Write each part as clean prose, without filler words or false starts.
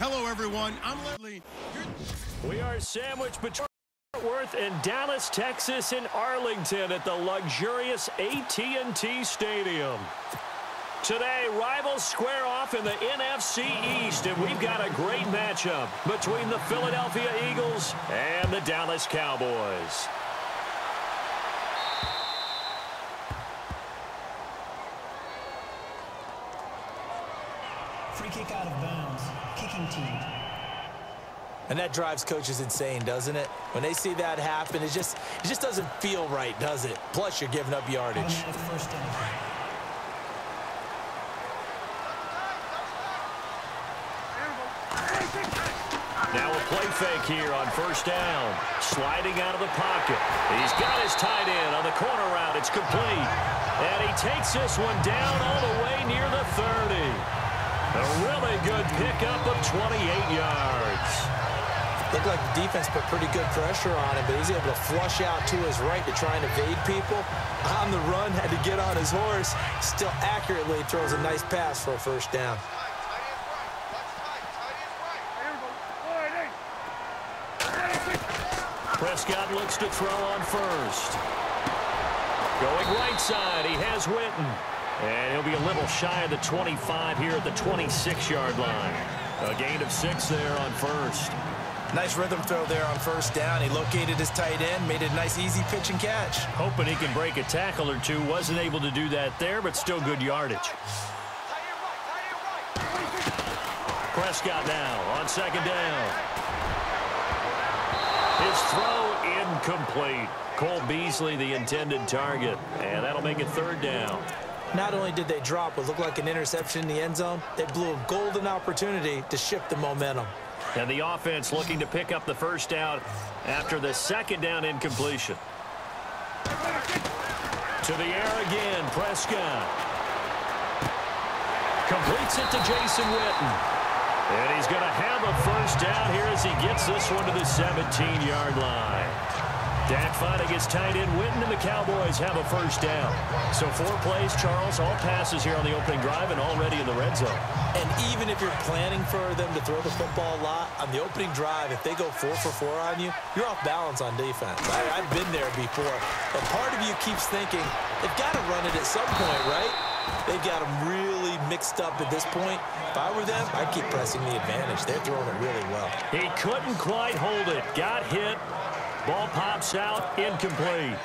Hello, everyone. I'm Leslie. We are sandwiched between Fort Worth and Dallas, Texas, and Arlington at the luxurious AT&T Stadium. Today, rivals square off in the NFC East, and we've got a great matchup between the Philadelphia Eagles and the Dallas Cowboys. Free kick out of bounds. Kicking team. And that drives coaches insane, doesn't it? When they see that happen, it just doesn't feel right, does it? Plus, you're giving up yardage. First down. Now a play fake here on first down. Sliding out of the pocket. He's got his tight end on the corner route. It's complete. And he takes this one down all the way near the 30. A really good pickup of 28 yards. Looked like the defense put pretty good pressure on him, but he's able to flush out to his right to try and evade people. On the run, had to get on his horse. Still accurately throws a nice pass for a first down. Prescott looks to throw on first. Going right side, he has Witten. And he'll be a little shy of the 25 here at the 26-yard line. A gain of 6 there on first. Nice rhythm throw there on first down. He located his tight end, made it a nice easy pitch and catch. Hoping he can break a tackle or two. Wasn't able to do that there, but still good yardage. Prescott now on second down. His throw incomplete. Cole Beasley the intended target, and that'll make it third down. Not only did they drop what looked like an interception in the end zone, they blew a golden opportunity to shift the momentum. And the offense looking to pick up the first down after the second down incompletion. To the air again, Prescott. Completes it to Jason Witten. And he's going to have a first down here as he gets this one to the 17-yard line. Dak finding his tight end Witten, and the Cowboys have a first down. So 4 plays, Charles, all passes here on the opening drive and already in the red zone. And even if you're planning for them to throw the football a lot, on the opening drive, if they go 4 for 4 on you, you're off balance on defense. I've been there before. And part of you keeps thinking, they've got to run it at some point, right? They've got them really mixed up at this point. If I were them, I'd keep pressing the advantage. They're throwing it really well. He couldn't quite hold it. Got hit. Ball pops out, incomplete.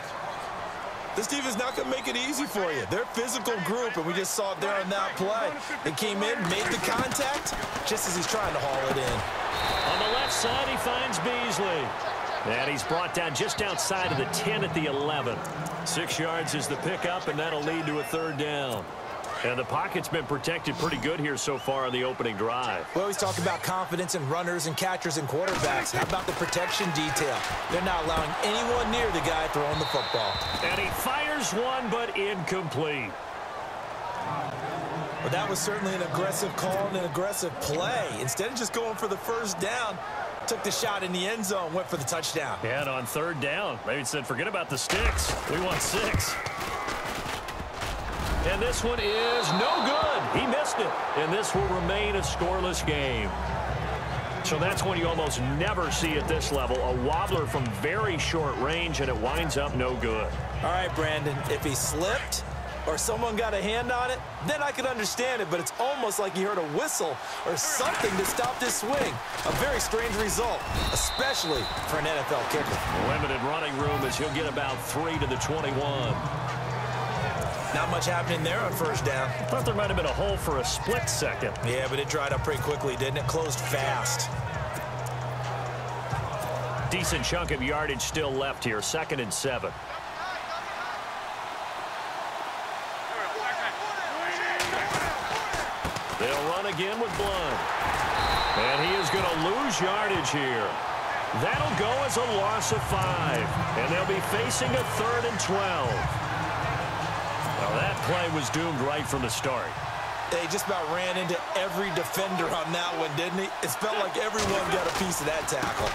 This defense not going to make it easy for you. They're a physical group, and we just saw it there on that play. They came in, made the contact, just as he's trying to haul it in. On the left side, he finds Beasley. And he's brought down just outside of the 10 at the 11. 6 yards is the pickup, and that'll lead to a third down. And the pocket's been protected pretty good here so far on the opening drive. We always talk about confidence in runners and catchers and quarterbacks. How about the protection detail? They're not allowing anyone near the guy throwing the football. And he fires one, but incomplete. Well, that was certainly an aggressive call and an aggressive play. Instead of just going for the first down, took the shot in the end zone, went for the touchdown. And on third down, they said, forget about the sticks. We want 6. And this one is no good. He missed it. And this will remain a scoreless game. So that's when you almost never see at this level a wobbler from very short range, and it winds up no good. All right, Brandon, if he slipped or someone got a hand on it, then I could understand it, but it's almost like he heard a whistle or something to stop this swing. A very strange result, especially for an NFL kicker. Limited running room as he'll get about 3 to the 21. Not much happening there on first down. I thought there might have been a hole for a split second. Yeah, but it dried up pretty quickly, didn't it? Closed fast. Decent chunk of yardage still left here. 2nd and 7. They'll run again with Blunt. And he is going to lose yardage here. That'll go as a loss of 5. And they'll be facing a 3rd and 12. Well, that play was doomed right from the start. They just about ran into every defender on that one, didn't he? It felt like everyone got a piece of that tackle.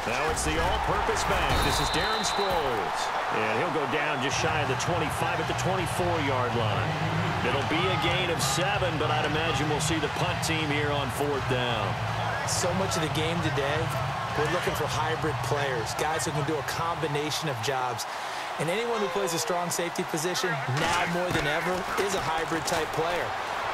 Now it's the all-purpose back. This is Darren Sproles. And he'll go down just shy of the 25 at the 24-yard line. It'll be a gain of 7, but I'd imagine we'll see the punt team here on 4th down. So much of the game today, we're looking for hybrid players, guys who can do a combination of jobs. And anyone who plays a strong safety position, now more than ever, is a hybrid-type player.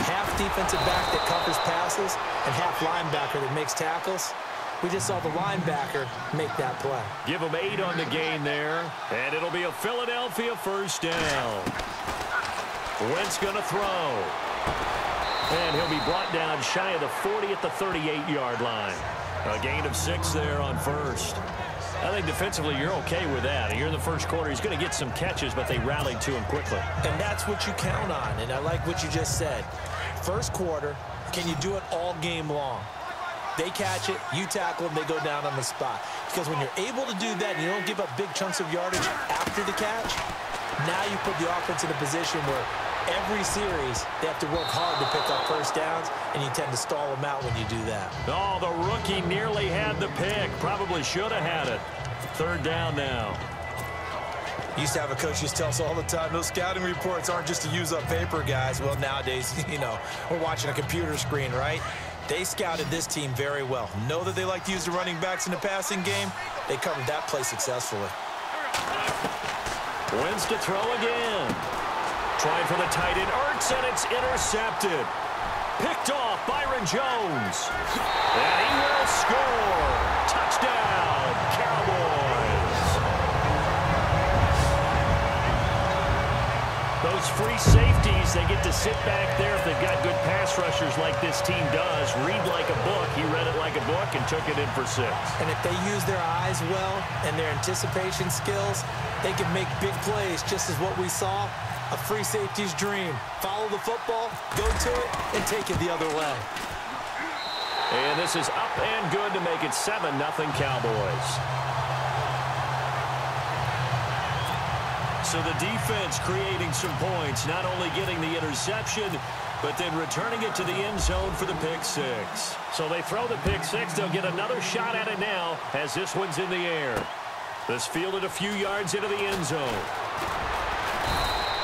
Half defensive back that covers passes and half linebacker that makes tackles. We just saw the linebacker make that play. Give him 8 on the gain there, and it'll be a Philadelphia 1st down. Wentz going to throw. And he'll be brought down shy of the 40 at the 38-yard line. A gain of 6 there on 1st. I think defensively you're okay with that. Here in the 1st quarter, he's going to get some catches, but they rallied to him quickly. And that's what you count on, and I like what you just said. 1st quarter, can you do it all game long? They catch it, you tackle them, they go down on the spot. Because when you're able to do that and you don't give up big chunks of yardage after the catch, now you put the offense in a position where every series they have to work hard to pick up 1st downs, and you tend to stall them out when you do that. Oh, the rookie nearly had the pick. Probably should have had it. 3rd down now. Used to have a coach used to tell us all the time, those scouting reports aren't just to use up paper, guys. Well, nowadays, we're watching a computer screen, right? They scouted this team very well. Know that they like to use the running backs in the passing game. They covered that play successfully. Wentz to throw again. Trying for the tight end, Ertz, and it's intercepted. Picked off, Byron Jones. And he will score. Touchdown, Cowboys. Those free safeties, they get to sit back there if they've got good pass rushers like this team does. Read like a book. He read it like a book and took it in for 6. And if they use their eyes well and their anticipation skills, they can make big plays, just as what we saw. A free safety's dream. Follow the football, go to it, and take it the other way. And this is up and good to make it 7-0 Cowboys. So the defense creating some points, not only getting the interception, but then returning it to the end zone for the pick 6. So they throw the pick 6. They'll get another shot at it now as this one's in the air. This fielded a few yards into the end zone.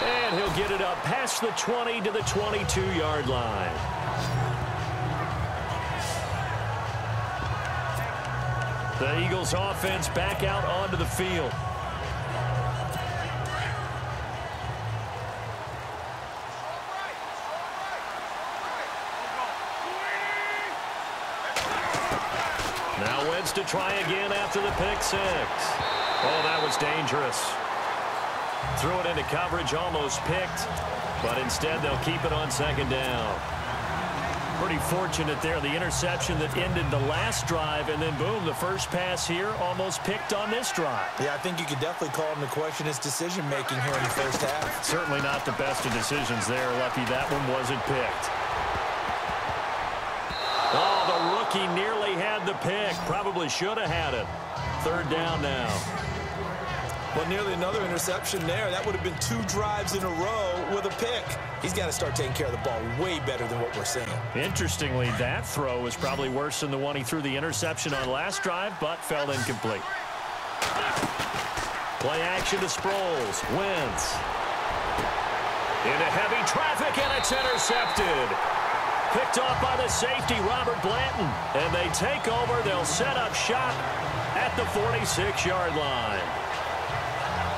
And he'll get it up past the 20 to the 22-yard line. The Eagles offense back out onto the field. Now Wentz to try again after the pick 6. Oh, that was dangerous. Threw it into coverage, almost picked, but instead they'll keep it on 2nd down. Pretty fortunate there, the interception that ended the last drive, and then boom, the first pass here almost picked on this drive. Yeah, I think you could definitely call him to question his decision-making here in the 1st half. Certainly not the best of decisions there. Lucky that one wasn't picked. Oh, the rookie nearly had the pick. Probably should have had it. 3rd down now. Well, nearly another interception there. That would have been 2 drives in a row with a pick. He's got to start taking care of the ball way better than what we're seeing. Interestingly, that throw was probably worse than the one he threw the interception on last drive, but fell incomplete. Play action to Sproles. Wentz. Into heavy traffic, and it's intercepted. Picked off by the safety, Robert Blanton. And they take over. They'll set up shop at the 46-yard line.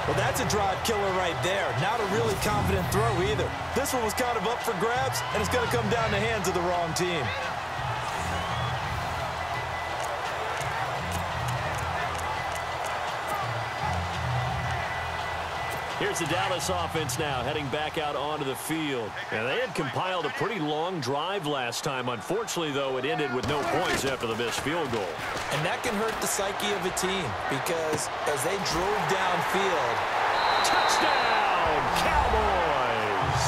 Well, that's a drive killer right there. Not a really confident throw either. This one was kind of up for grabs, and it's going to come down the hands of the wrong team. Here's the Dallas offense now, heading back out onto the field. And they had compiled a pretty long drive last time. Unfortunately, though, it ended with no points after the missed field goal. And that can hurt the psyche of a team, because as they drove downfield, touchdown, Cowboys!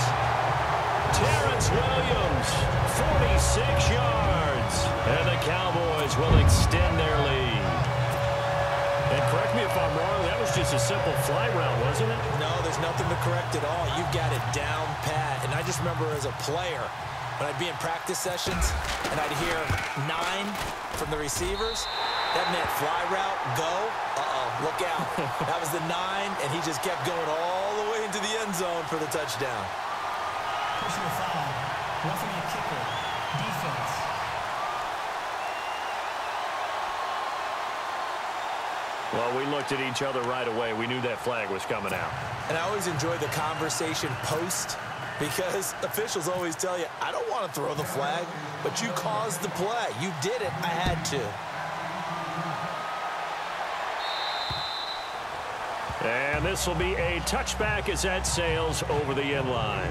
Terrence Williams, 46 yards. And the Cowboys will extend their lead. And correct me if I'm wrong, that was just a simple fly route, wasn't it? No, there's nothing to correct at all. You've got it down pat. And I just remember as a player, when I'd be in practice sessions and I'd hear 9 from the receivers, That meant fly route, go. Look out. That was the 9, and he just kept going all the way into the end zone for the touchdown. Personal foul. Roughing a kicker. Defense. Well, we looked at each other right away. We knew that flag was coming out. And I always enjoy the conversation post, because officials always tell you, I don't want to throw the flag, but you caused the play. You did it. I had to. And this will be a touchback as that sails over the end line.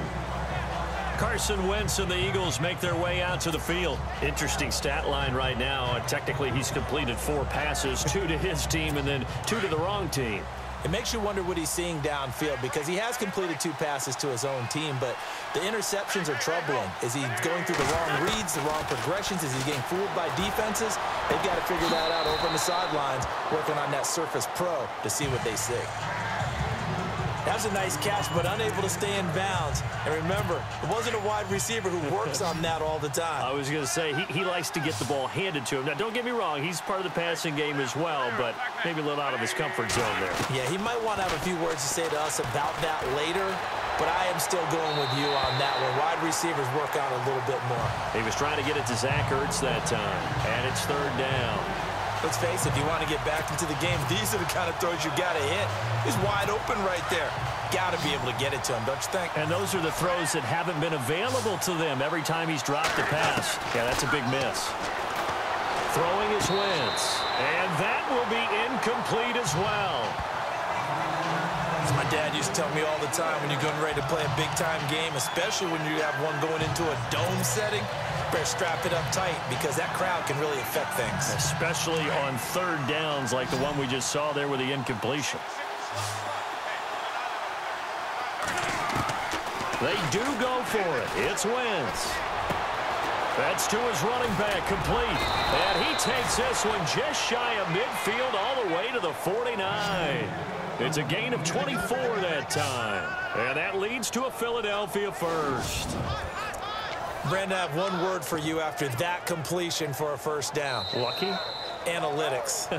Carson Wentz and the Eagles make their way out to the field. Interesting stat line right now. Technically, he's completed 4 passes, 2 to his team and then 2 to the wrong team. It makes you wonder what he's seeing downfield, because he has completed 2 passes to his own team, but the interceptions are troubling. Is he going through the wrong reads, the wrong progressions? Is he getting fooled by defenses? They've got to figure that out over on the sidelines, working on that Surface Pro to see what they see. That was a nice catch, but unable to stay in bounds. And remember, it wasn't a wide receiver who works on that all the time. I was going to say, he likes to get the ball handed to him. Now, don't get me wrong, he's part of the passing game as well, but maybe a little out of his comfort zone there. Yeah, he might want to have a few words to say to us about that later, but I am still going with you on that one. Wide receivers work on a little bit more. He was trying to get it to Zach Ertz that time, and it's 3rd down. Let's face it, if you want to get back into the game, these are the kind of throws you got to hit. He's wide open right there. Got to be able to get it to him, don't you think? And those are the throws that haven't been available to them every time he's dropped a pass. Yeah, that's a big miss. Throwing is Wentz, and that will be incomplete as well. As my dad used to tell me all the time, when you're getting ready to play a big-time game, especially when you have one going into a dome setting, better strap it up tight, because that crowd can really affect things. Especially on 3rd downs like the one we just saw there with the incompletion. They do go for it. It's Wentz. That's to his running back, complete. And he takes this one just shy of midfield all the way to the 49. It's a gain of 24 that time. And that leads to a Philadelphia first. Brandon, I have one word for you after that completion for a 1st down. Lucky? Analytics.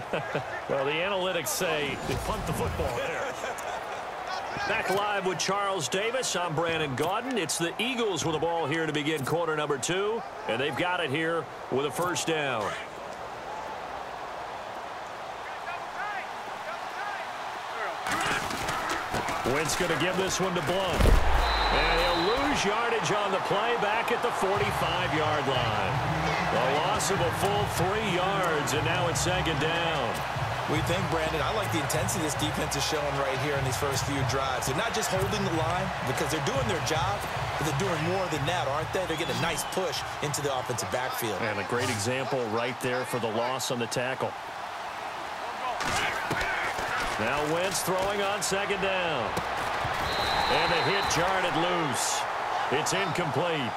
Well, the analytics say they punt the football there. Back live with Charles Davis. I'm Brandon Gaudin. It's the Eagles with the ball here to begin quarter number 2. And they've got it here with a 1st down. Wentz going to give this one to Blunt. And he'll lose yardage on the play back at the 45-yard line. A loss of a full 3 yards, and now it's 2nd down. We think, Brandon, I like the intensity this defense is showing right here in these first few drives. They're not just holding the line because they're doing their job, but they're doing more than that, aren't they? They're getting a nice push into the offensive backfield. And a great example right there for the loss on the tackle. Now Wentz throwing on 2nd down. And the hit jarred loose. It's incomplete.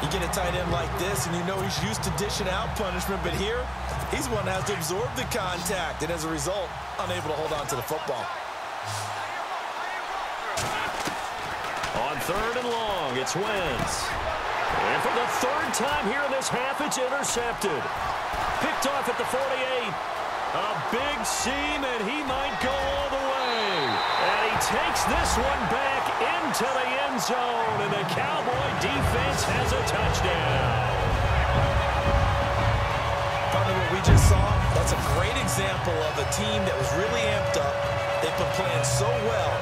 You get a tight end like this, and you know he's used to dishing out punishment, but here, he's one that has to absorb the contact, and as a result, unable to hold on to the football. On 3rd and long, it's Wentz. And for the 3rd time here in this half, it's intercepted. Picked off at the 48. A big seam, and he might go all the way. And he takes this one back into the end zone, and the Cowboy defense has a touchdown. Partner, what we just saw, that's a great example of a team that was really amped up. They've been playing so well,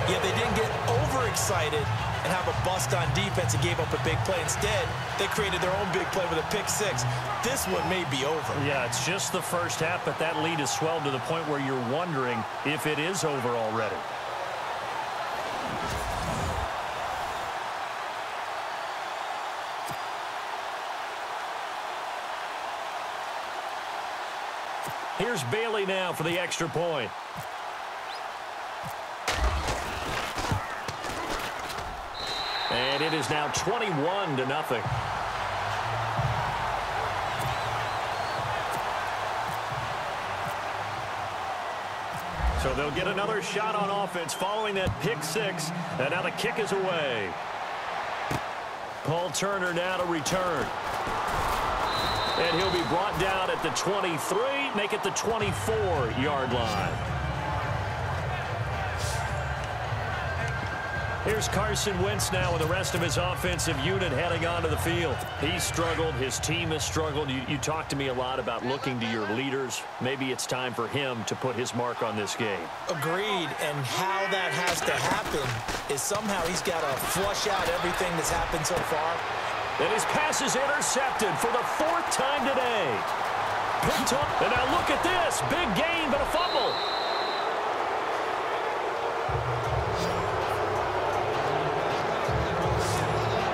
yet they didn't get overexcited and have a bust on defense and gave up a big play. Instead, they created their own big play with a pick 6. This one may be over. Yeah, it's just the first half, but that lead has swelled to the point where you're wondering if it is over already. Here's Bailey now for the extra point. And it is now 21-0. So they'll get another shot on offense following that pick 6. And now the kick is away. Paul Turner now to return. And he'll be brought down at the 23, make it the 24-yard line. Here's Carson Wentz now with the rest of his offensive unit heading onto the field. He's struggled. His team has struggled. You talked to me a lot about looking to your leaders. Maybe it's time for him to put his mark on this game. Agreed. And how that has to happen is somehow he's got to flush out everything that's happened so far. And his pass is intercepted for the 4th time today. Picked up. And now look at this. Big gain, but a fumble.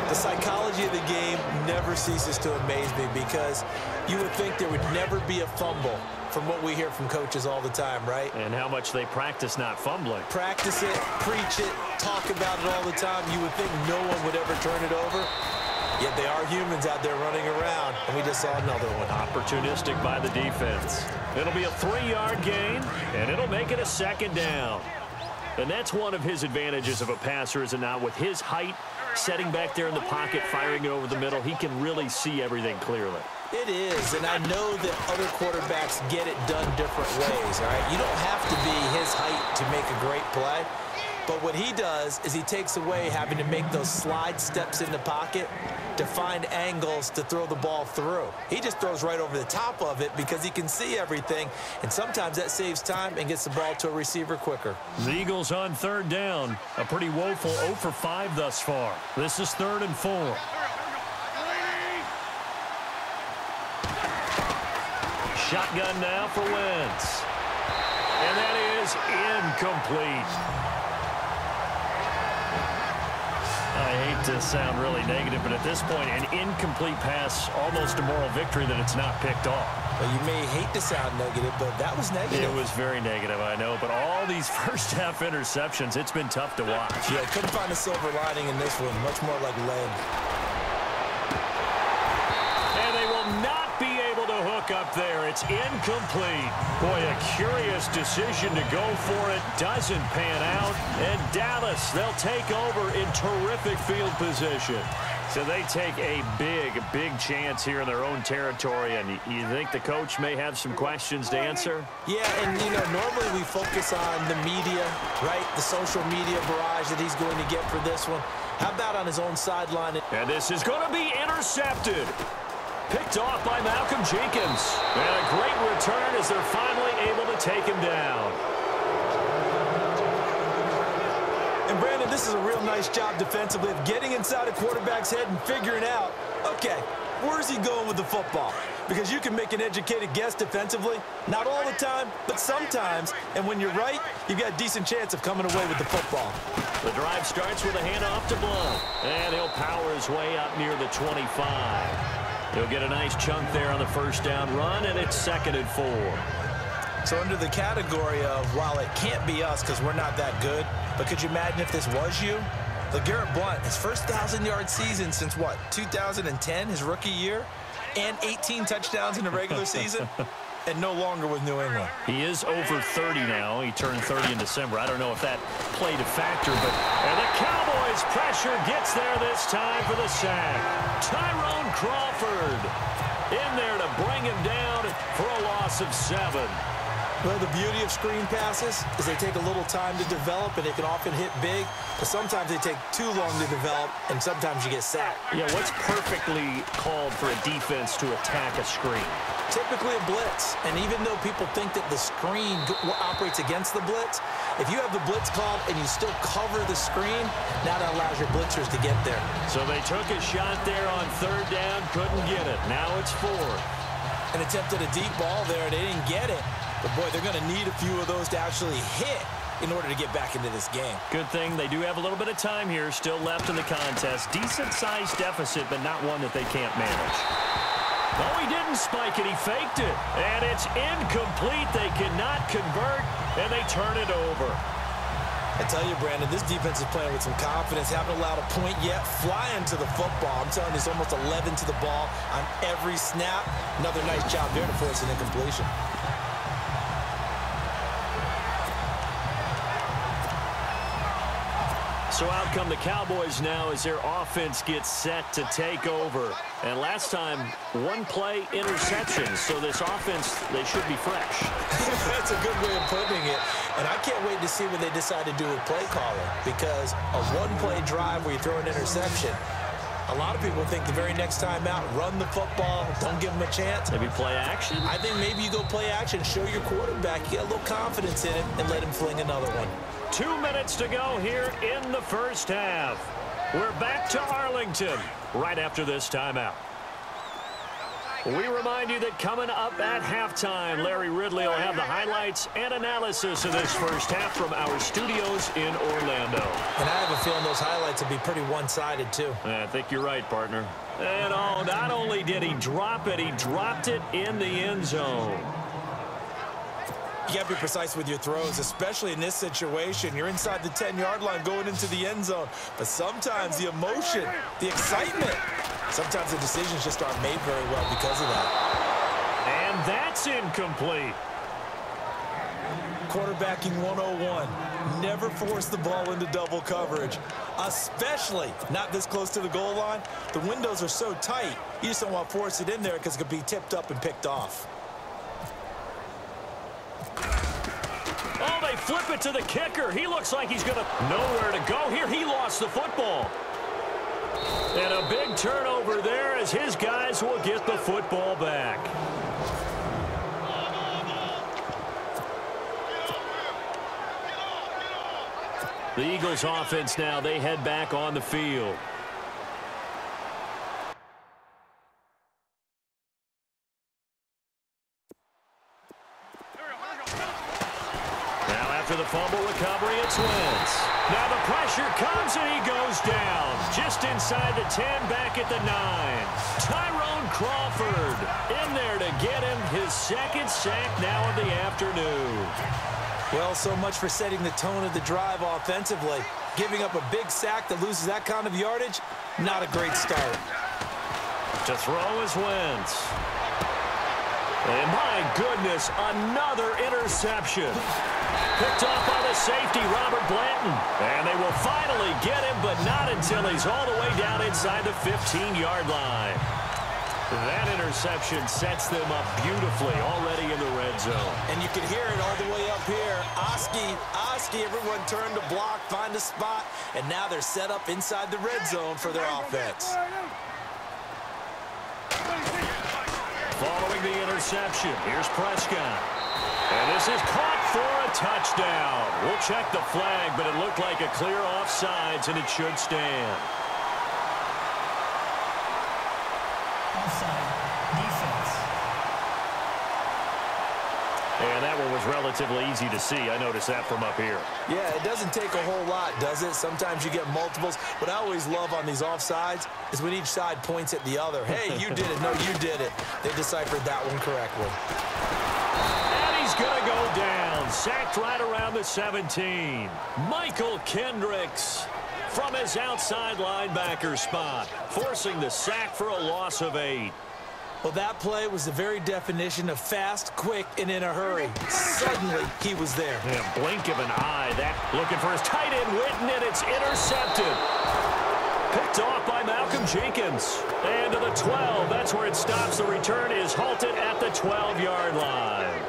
The psychology of the game never ceases to amaze me because you would think there would never be a fumble from what we hear from coaches all the time, right? And how much they practice not fumbling. Practice it, preach it, talk about it all the time. You would think no one would ever turn it over. Yet they are humans out there running around, and we just saw another one. Opportunistic by the defense. It'll be a 3-yard gain, and it'll make it a 2nd down. And that's one of his advantages of a passer, is it not? With his height, setting back there in the pocket, firing it over the middle, he can really see everything clearly. It is, and I know that other quarterbacks get it done different ways, all right? You don't have to be his height to make a great play. But what he does is he takes away having to make those slide steps in the pocket to find angles to throw the ball through. He just throws right over the top of it because he can see everything, and sometimes that saves time and gets the ball to a receiver quicker. The Eagles on 3rd down. A pretty woeful 0 for 5 thus far. This is 3rd and 4. Shotgun now for Wentz. And that is incomplete. I hate to sound really negative, but at this point, an incomplete pass, almost a moral victory that it's not picked off. Well, you may hate to sound negative, but that was negative. It was very negative, I know, but all these first-half interceptions, it's been tough to watch. Yeah, couldn't find a silver lining in this one, much more like lead. And they will not be able to hook up there. It's incomplete. Boy, a curious decision to go for it. Doesn't pan out. And Dallas, they'll take over in terrific field position. So they take a big chance here in their own territory. And you think the coach may have some questions to answer? Yeah, and, you know, normally we focus on the media, right? The social media barrage that he's going to get for this one. How about on his own sideline? And this is going to be intercepted. Picked off by Malcolm Jenkins. And a great return as they're finally able to take him down. And, Brandon, this is a real nice job defensively of getting inside a quarterback's head and figuring out, okay, where's he going with the football? Because you can make an educated guess defensively. Not all the time, but sometimes. And when you're right, you've got a decent chance of coming away with the football. The drive starts with a handoff to Blount. And he'll power his way up near the 25. He'll get a nice chunk there on the first down run, and it's 2nd and 4. So under the category of, while it can't be us because we're not that good, but could you imagine if this was you? LeGarrette Blount, his first 1,000-yard season since, what, 2010, his rookie year? And 18 touchdowns in the regular season? And no longer with New England. He is over 30 now. He turned 30 in December. I don't know if that played a factor, but and the Cowboys pressure gets there this time for the sack. Tyrone Crawford in there to bring him down for a loss of 7. Well, the beauty of screen passes is they take a little time to develop, and they can often hit big, but sometimes they take too long to develop, and sometimes you get sacked. Yeah, what's perfectly called for a defense to attack a screen? Typically a blitz, and even though people think that the screen operates against the blitz, if you have the blitz called and you still cover the screen, now that allows your blitzers to get there. So they took a shot there on 3rd down, couldn't get it. Now it's 4th. And attempted a deep ball there, they didn't get it. But, boy, they're going to need a few of those to actually hit in order to get back into this game. Good thing they do have a little bit of time here still left in the contest. Decent-sized deficit, but not one that they can't manage. Oh, he didn't spike it. He faked it. And it's incomplete. They cannot convert, and they turn it over. I tell you, Brandon, this defense is playing with some confidence. Haven't allowed a point yet. Flying to the football. I'm telling you, it's almost 11 to the ball on every snap. Another nice job there to force an incompletion. So out come the Cowboys now as their offense gets set to take over. And last time, one play interception. So this offense, they should be fresh. That's a good way of putting it. And I can't wait to see what they decide to do with play calling, because a one-play drive where you throw an interception, a lot of people think the very next time out, run the football, don't give them a chance. Maybe play action? I think maybe you go play action, show your quarterback, you get a little confidence in it, and let him fling another one. 2 minutes to go here in the first half. We're back to Arlington right after this timeout. We remind you that coming up at halftime, Larry Ridley will have the highlights and analysis of this first half from our studios in Orlando. And I have a feeling those highlights will be pretty one-sided, too. I think you're right, partner. And oh, not only did he drop it, he dropped it in the end zone. You got to be precise with your throws, especially in this situation. You're inside the 10-yard line going into the end zone. But sometimes the emotion, the excitement, sometimes the decisions just aren't made very well because of that. And that's incomplete. Quarterbacking 101. Never force the ball into double coverage, especially not this close to the goal line. The windows are so tight, you just don't want to force it in there because it could be tipped up and picked off. Oh, they flip it to the kicker. He looks like he's going to nowhere to go here. He lost the football. And a big turnover there as his guys will get the football back. The Eagles offense now, they head back on the field. After the fumble recovery, it's Wentz. Now the pressure comes and he goes down. Just inside the 10, back at the 9. Tyrone Crawford in there to get him his second sack now of the afternoon. Well, so much for setting the tone of the drive offensively. Giving up a big sack that loses that kind of yardage, not a great start. To throw is Wentz. And my goodness, another interception. Picked off by the safety, Robert Blanton. And they will finally get him, but not until he's all the way down inside the 15-yard line. That interception sets them up beautifully already in the red zone. And you can hear it all the way up here. Oski, everyone turned to block, find a spot, and now they're set up inside the red zone for their offense. Following the interception, here's Prescott. And this is caught for a touchdown. We'll check the flag, but it looked like a clear offsides, and it should stand. Offside. Defense. And that one was relatively easy to see. I noticed that from up here. Yeah, it doesn't take a whole lot, does it? Sometimes you get multiples. What I always love on these offsides is when each side points at the other. Hey, you did it. No, you did it. They deciphered that one correctly. He's going to go down. Sacked right around the 17. Michael Kendricks from his outside linebacker spot, forcing the sack for a loss of 8. Well, that play was the very definition of fast, quick, and in a hurry. Suddenly, he was there. Yeah, blink of an eye. That looking for his tight end, Witten, and it's intercepted. Picked off by Malcolm Jenkins. And to the 12. That's where it stops. The return is halted at the 12-yard line.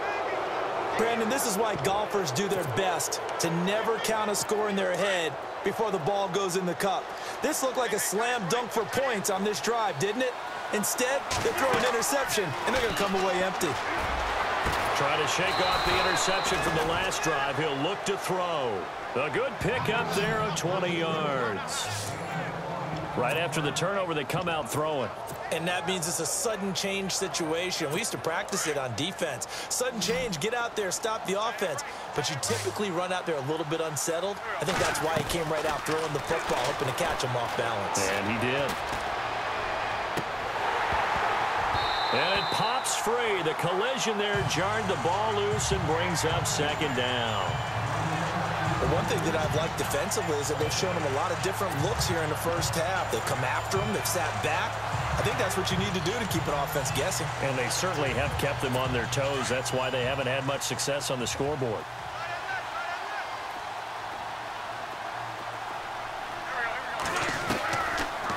Brandon, this is why golfers do their best to never count a score in their head before the ball goes in the cup. This looked like a slam dunk for points on this drive, didn't it? Instead, they throw an interception, and they're going to come away empty. Try to shake off the interception from the last drive. He'll look to throw. A good pickup there of 20 yards. Right after the turnover, they come out throwing. And that means it's a sudden change situation. We used to practice it on defense. Sudden change, get out there, stop the offense. But you typically run out there a little bit unsettled. I think that's why he came right out throwing the football, hoping to catch him off balance. And he did. And it pops free. The collision there jarred the ball loose and brings up second down. Well, one thing that I've liked defensively is that they've shown him a lot of different looks here in the first half. They've come after him. They've sat back. I think that's what you need to do to keep an offense guessing. And they certainly have kept them on their toes. That's why they haven't had much success on the scoreboard.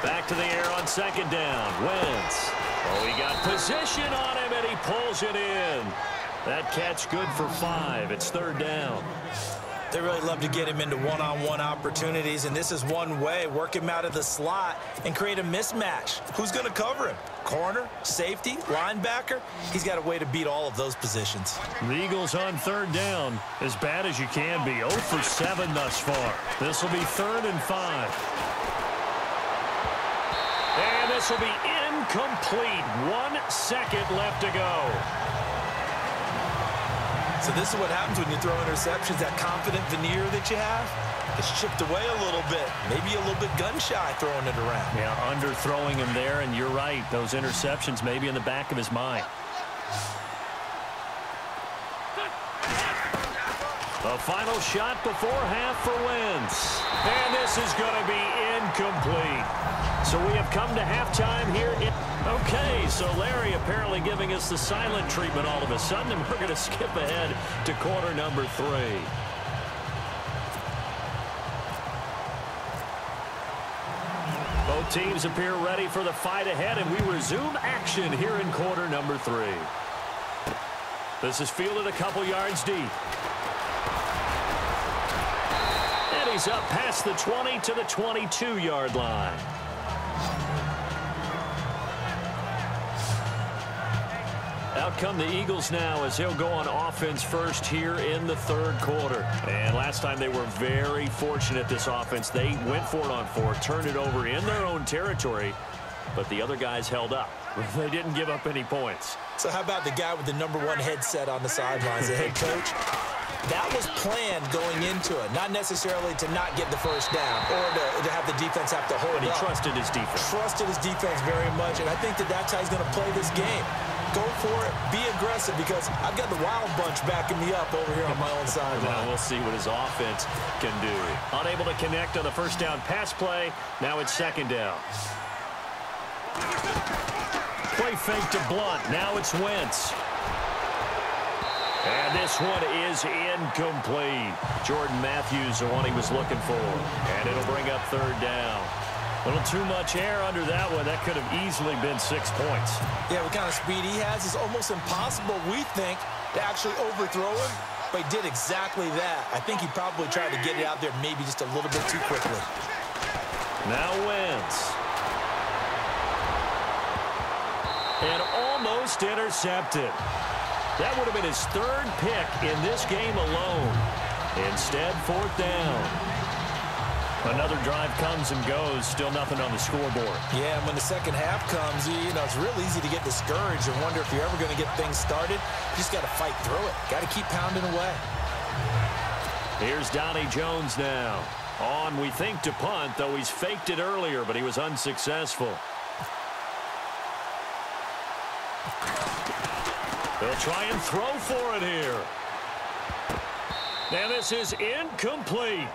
Back back to the air on second down. Wentz. Oh, he got position on him, and he pulls it in. That catch good for 5. It's third down. They really love to get him into one-on-one opportunities, and this is one way. Work him out of the slot and create a mismatch. Who's going to cover him? Corner, safety, linebacker? He's got a way to beat all of those positions. The Eagles on third down, as bad as you can be. 0 for 7 thus far. This will be 3rd and 5. And this will be incomplete. 1 second left to go. So this is what happens when you throw interceptions. That confident veneer that you have, it's chipped away a little bit. Maybe a little bit gun-shy throwing it around. Yeah, underthrowing him there, and you're right. Those interceptions may be in the back of his mind. The final shot before half for Wentz. And this is going to be incomplete. So we have come to halftime here. Okay, so Larry apparently giving us the silent treatment all of a sudden, and we're going to skip ahead to quarter number 3. Both teams appear ready for the fight ahead, and we resume action here in quarter number 3. This is fielded a couple yards deep. And he's up past the 20 to the 22-yard line. Out come the Eagles now as he'll go on offense first here in the third quarter. And last time they were very fortunate, this offense. They went for it on 4, turned it over in their own territory, but the other guys held up. They didn't give up any points. So how about the guy with the #1 headset on the sidelines, the head coach? That was planned going into it, not necessarily to not get the first down or to have the defense have to hold But he up. trusted his defense. Trusted his defense very much, and I think that that's how he's going to play this game. Go for it, be aggressive, because I've got the wild bunch backing me up over here on my own sideline. Now we'll see what his offense can do. Unable to connect on the first down pass play. Now it's second down. Play fake to Blunt. Now it's Wentz. And this one is incomplete. Jordan Matthews, the one he was looking for. And it'll bring up third down. A little too much air under that one. That could have easily been 6 points. Yeah, what kind of speed he has is almost impossible, we think, to actually overthrow him. But he did exactly that. I think he probably tried to get it out there maybe just a little bit too quickly. Now Wentz. And almost intercepted. That would have been his 3rd pick in this game alone. Instead, 4th down. Another drive comes and goes. Still nothing on the scoreboard. Yeah, and when the second half comes, you know, it's real easy to get discouraged and wonder if you're ever going to get things started. You just got to fight through it. Got to keep pounding away. Here's Donnie Jones now. On, we think, to punt, though he's faked it earlier, but he was unsuccessful. They'll try and throw for it here. And this is incomplete.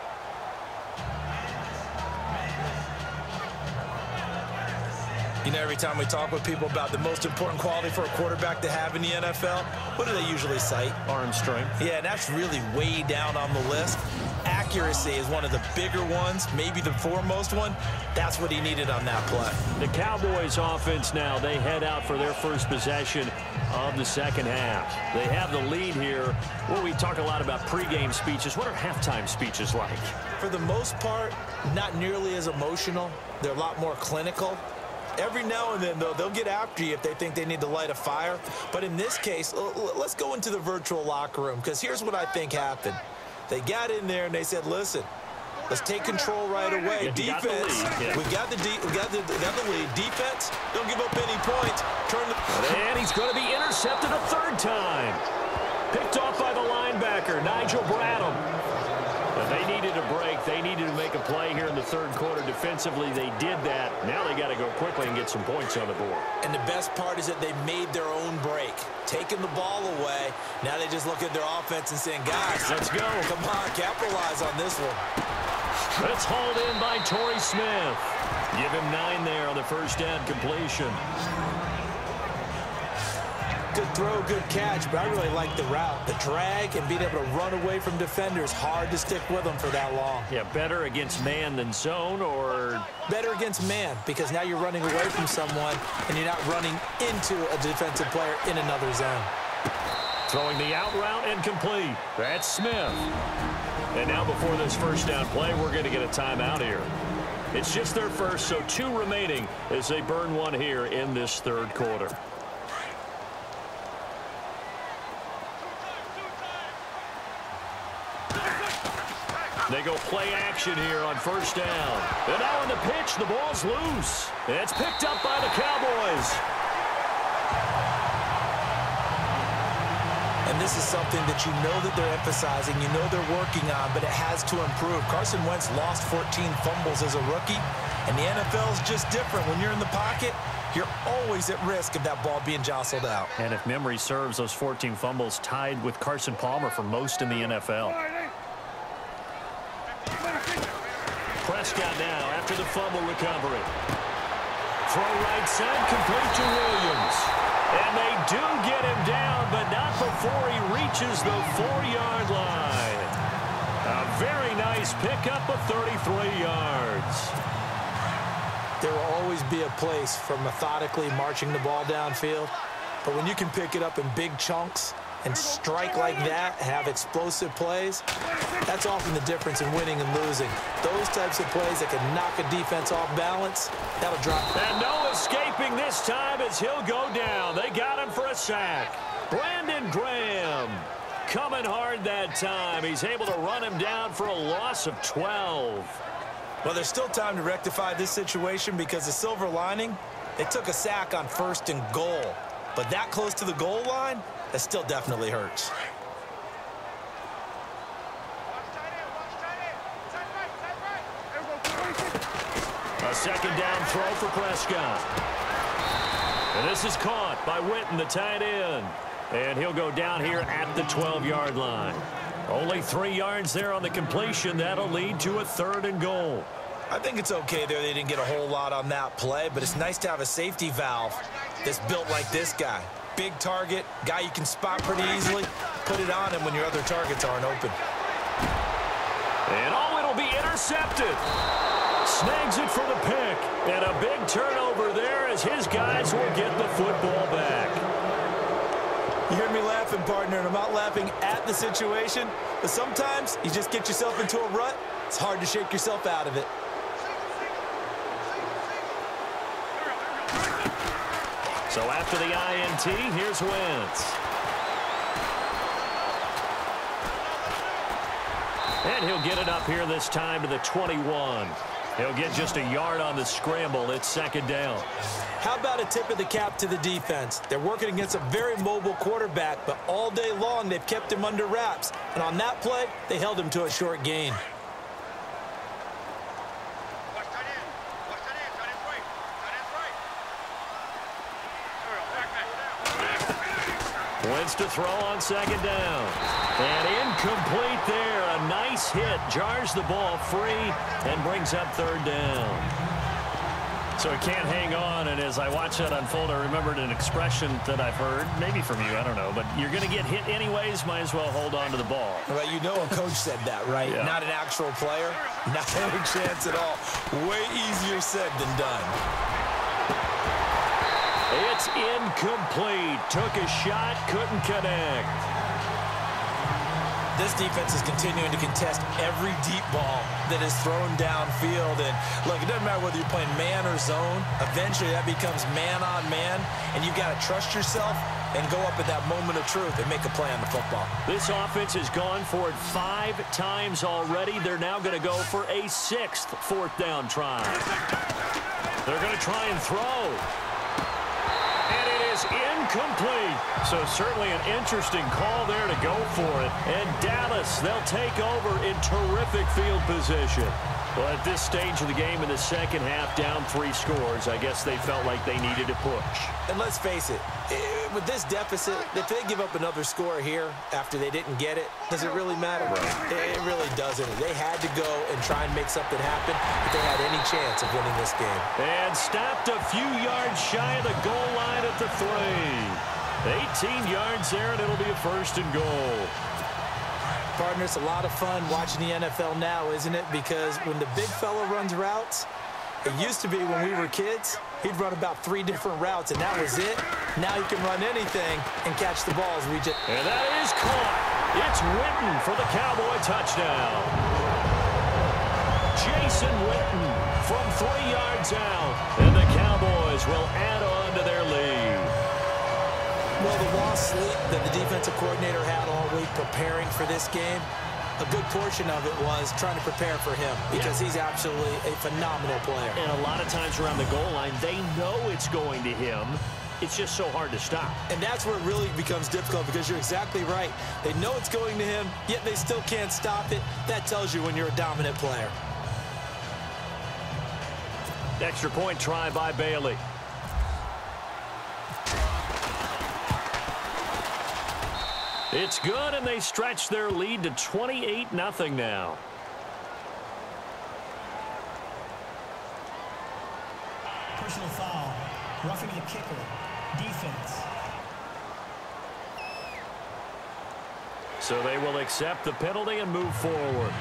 You know, every time we talk with people about the most important quality for a quarterback to have in the NFL, what do they usually cite? Arm strength. Yeah, and that's really way down on the list. Accuracy is one of the bigger ones, maybe the foremost one. That's what he needed on that play. The Cowboys offense now, they head out for their first possession of the second half. They have the lead here. Well, we talk a lot about pregame speeches. What are halftime speeches like? For the most part, not nearly as emotional. They're a lot more clinical. Every now and then, though, they'll get after you if they think they need to light a fire. But in this case, let's go into the virtual locker room, because here's what I think happened. They got in there and they said, listen, let's take control right away. Defense, we got the lead. Defense, don't give up any points. And he's going to be intercepted a 3rd time. Picked off by the linebacker, Nigel Bradham. But they needed a break. They needed to make a play here in the 3rd quarter. Defensively, they did that. Now they got to go quickly and get some points on the board. And the best part is that they made their own break. Taking the ball away. Now they just look at their offense and saying, guys, let's go. Come on, capitalize on this one. That's hauled in by Torrey Smith. Give him 9 there on the first down completion. Good throw, good catch, but I really like the route. The drag and being able to run away from defenders, hard to stick with them for that long. Yeah, better against man than zone, or? Better against man, because now you're running away from someone and you're not running into a defensive player in another zone. Throwing the out route and complete. That's Smith. And now before this first down play, we're going to get a timeout here. It's just their first, so 2 remaining as they burn one here in this third quarter. They go play action here on first down. And now on the pitch, the ball's loose. And it's picked up by the Cowboys. And this is something that you know that they're emphasizing, you know they're working on, but it has to improve. Carson Wentz lost 14 fumbles as a rookie, and the NFL is just different. When you're in the pocket, you're always at risk of that ball being jostled out. And if memory serves, those 14 fumbles tied with Carson Palmer for most in the NFL. Prescott now after the fumble recovery. Throw right side, complete to Williams. And they do get him down, but not before he reaches the 4-yard line. A very nice pickup of 33 yards. There will always be a place for methodically marching the ball downfield, but when you can pick it up in big chunks and strike like that, have explosive plays, that's often the difference in winning and losing. Those types of plays that can knock a defense off balance, that'll drop. And no escaping this time as he'll go down. They got him for a sack. Brandon Graham coming hard that time. He's able to run him down for a loss of 12. Well, there's still time to rectify this situation because the silver lining, they took a sack on 1st and goal. But that close to the goal line, that still definitely hurts. A second down throw for Prescott. And this is caught by Witten, the tight end. And he'll go down here at the 12-yard line. Only 3 yards there on the completion. That'll lead to a 3rd and goal. I think it's okay there. They didn't get a whole lot on that play, but it's nice to have a safety valve that's built like this guy. Big target, guy you can spot pretty easily. Put it on him when your other targets aren't open. And oh, it'll be intercepted. Snags it for the pick. And a big turnover there as his guys will get the football back. You hear me laughing, partner, and I'm not laughing at the situation, but sometimes you just get yourself into a rut. It's hard to shake yourself out of it. So after the INT, here's Wentz. And he'll get it up here this time to the 21. He'll get just a yard on the scramble. It's 2nd down. How about a tip of the cap to the defense? They're working against a very mobile quarterback, but all day long they've kept him under wraps. And on that play, they held him to a short gain. Wentz to throw on 2nd down. And incomplete there. A nice hit. Jars the ball free and brings up 3rd down. So he can't hang on, and as I watch that unfold, I remembered an expression that I've heard, maybe from you, I don't know, but you're going to get hit anyways, might as well hold on to the ball. Well, you know a coach said that, right? Yeah. Not an actual player. Not any chance at all. Way easier said than done. It's incomplete. Took a shot, couldn't connect. This defense is continuing to contest every deep ball that is thrown downfield. And look, it doesn't matter whether you're playing man or zone. Eventually, that becomes man on man. And you've got to trust yourself and go up at that moment of truth and make a play on the football. This offense has gone for it 5 times already. They're now going to go for a 6th 4th down try. They're going to try and throw. And it is incomplete. So certainly an interesting call there to go for it. And Dallas, they'll take over in terrific field position. Well, at this stage of the game in the second half, down 3 scores, I guess they felt like they needed to push. And let's face it, with this deficit, if they give up another score here after they didn't get it, does it really matter? It really doesn't. They had to go and try and make something happen if they had any chance of winning this game. And stopped a few yards shy of the goal line at the 3. 18 yards there, and it'll be a 1st and goal. Partner, it's a lot of fun watching the NFL now, isn't it? Because when the big fella runs routes, it used to be when we were kids, he'd run about 3 different routes, and that was it. Now he can run anything and catch the balls. And that is caught. It's Witten for the Cowboy touchdown. Jason Witten from 3 yards out, and the Cowboys will add on to their lead. Well, the lost sleep that the defensive coordinator had all week preparing for this game, a good portion of it was trying to prepare for him because he's absolutely a phenomenal player. And a lot of times around the goal line, they know it's going to him. It's just so hard to stop. And that's where it really becomes difficult because you're exactly right. They know it's going to him, yet they still can't stop it. That tells you when you're a dominant player. Extra point try by Bailey. It's good, and they stretch their lead to 28-0 now. Personal foul. Roughing the kicker. Defense. So they will accept the penalty and move forward.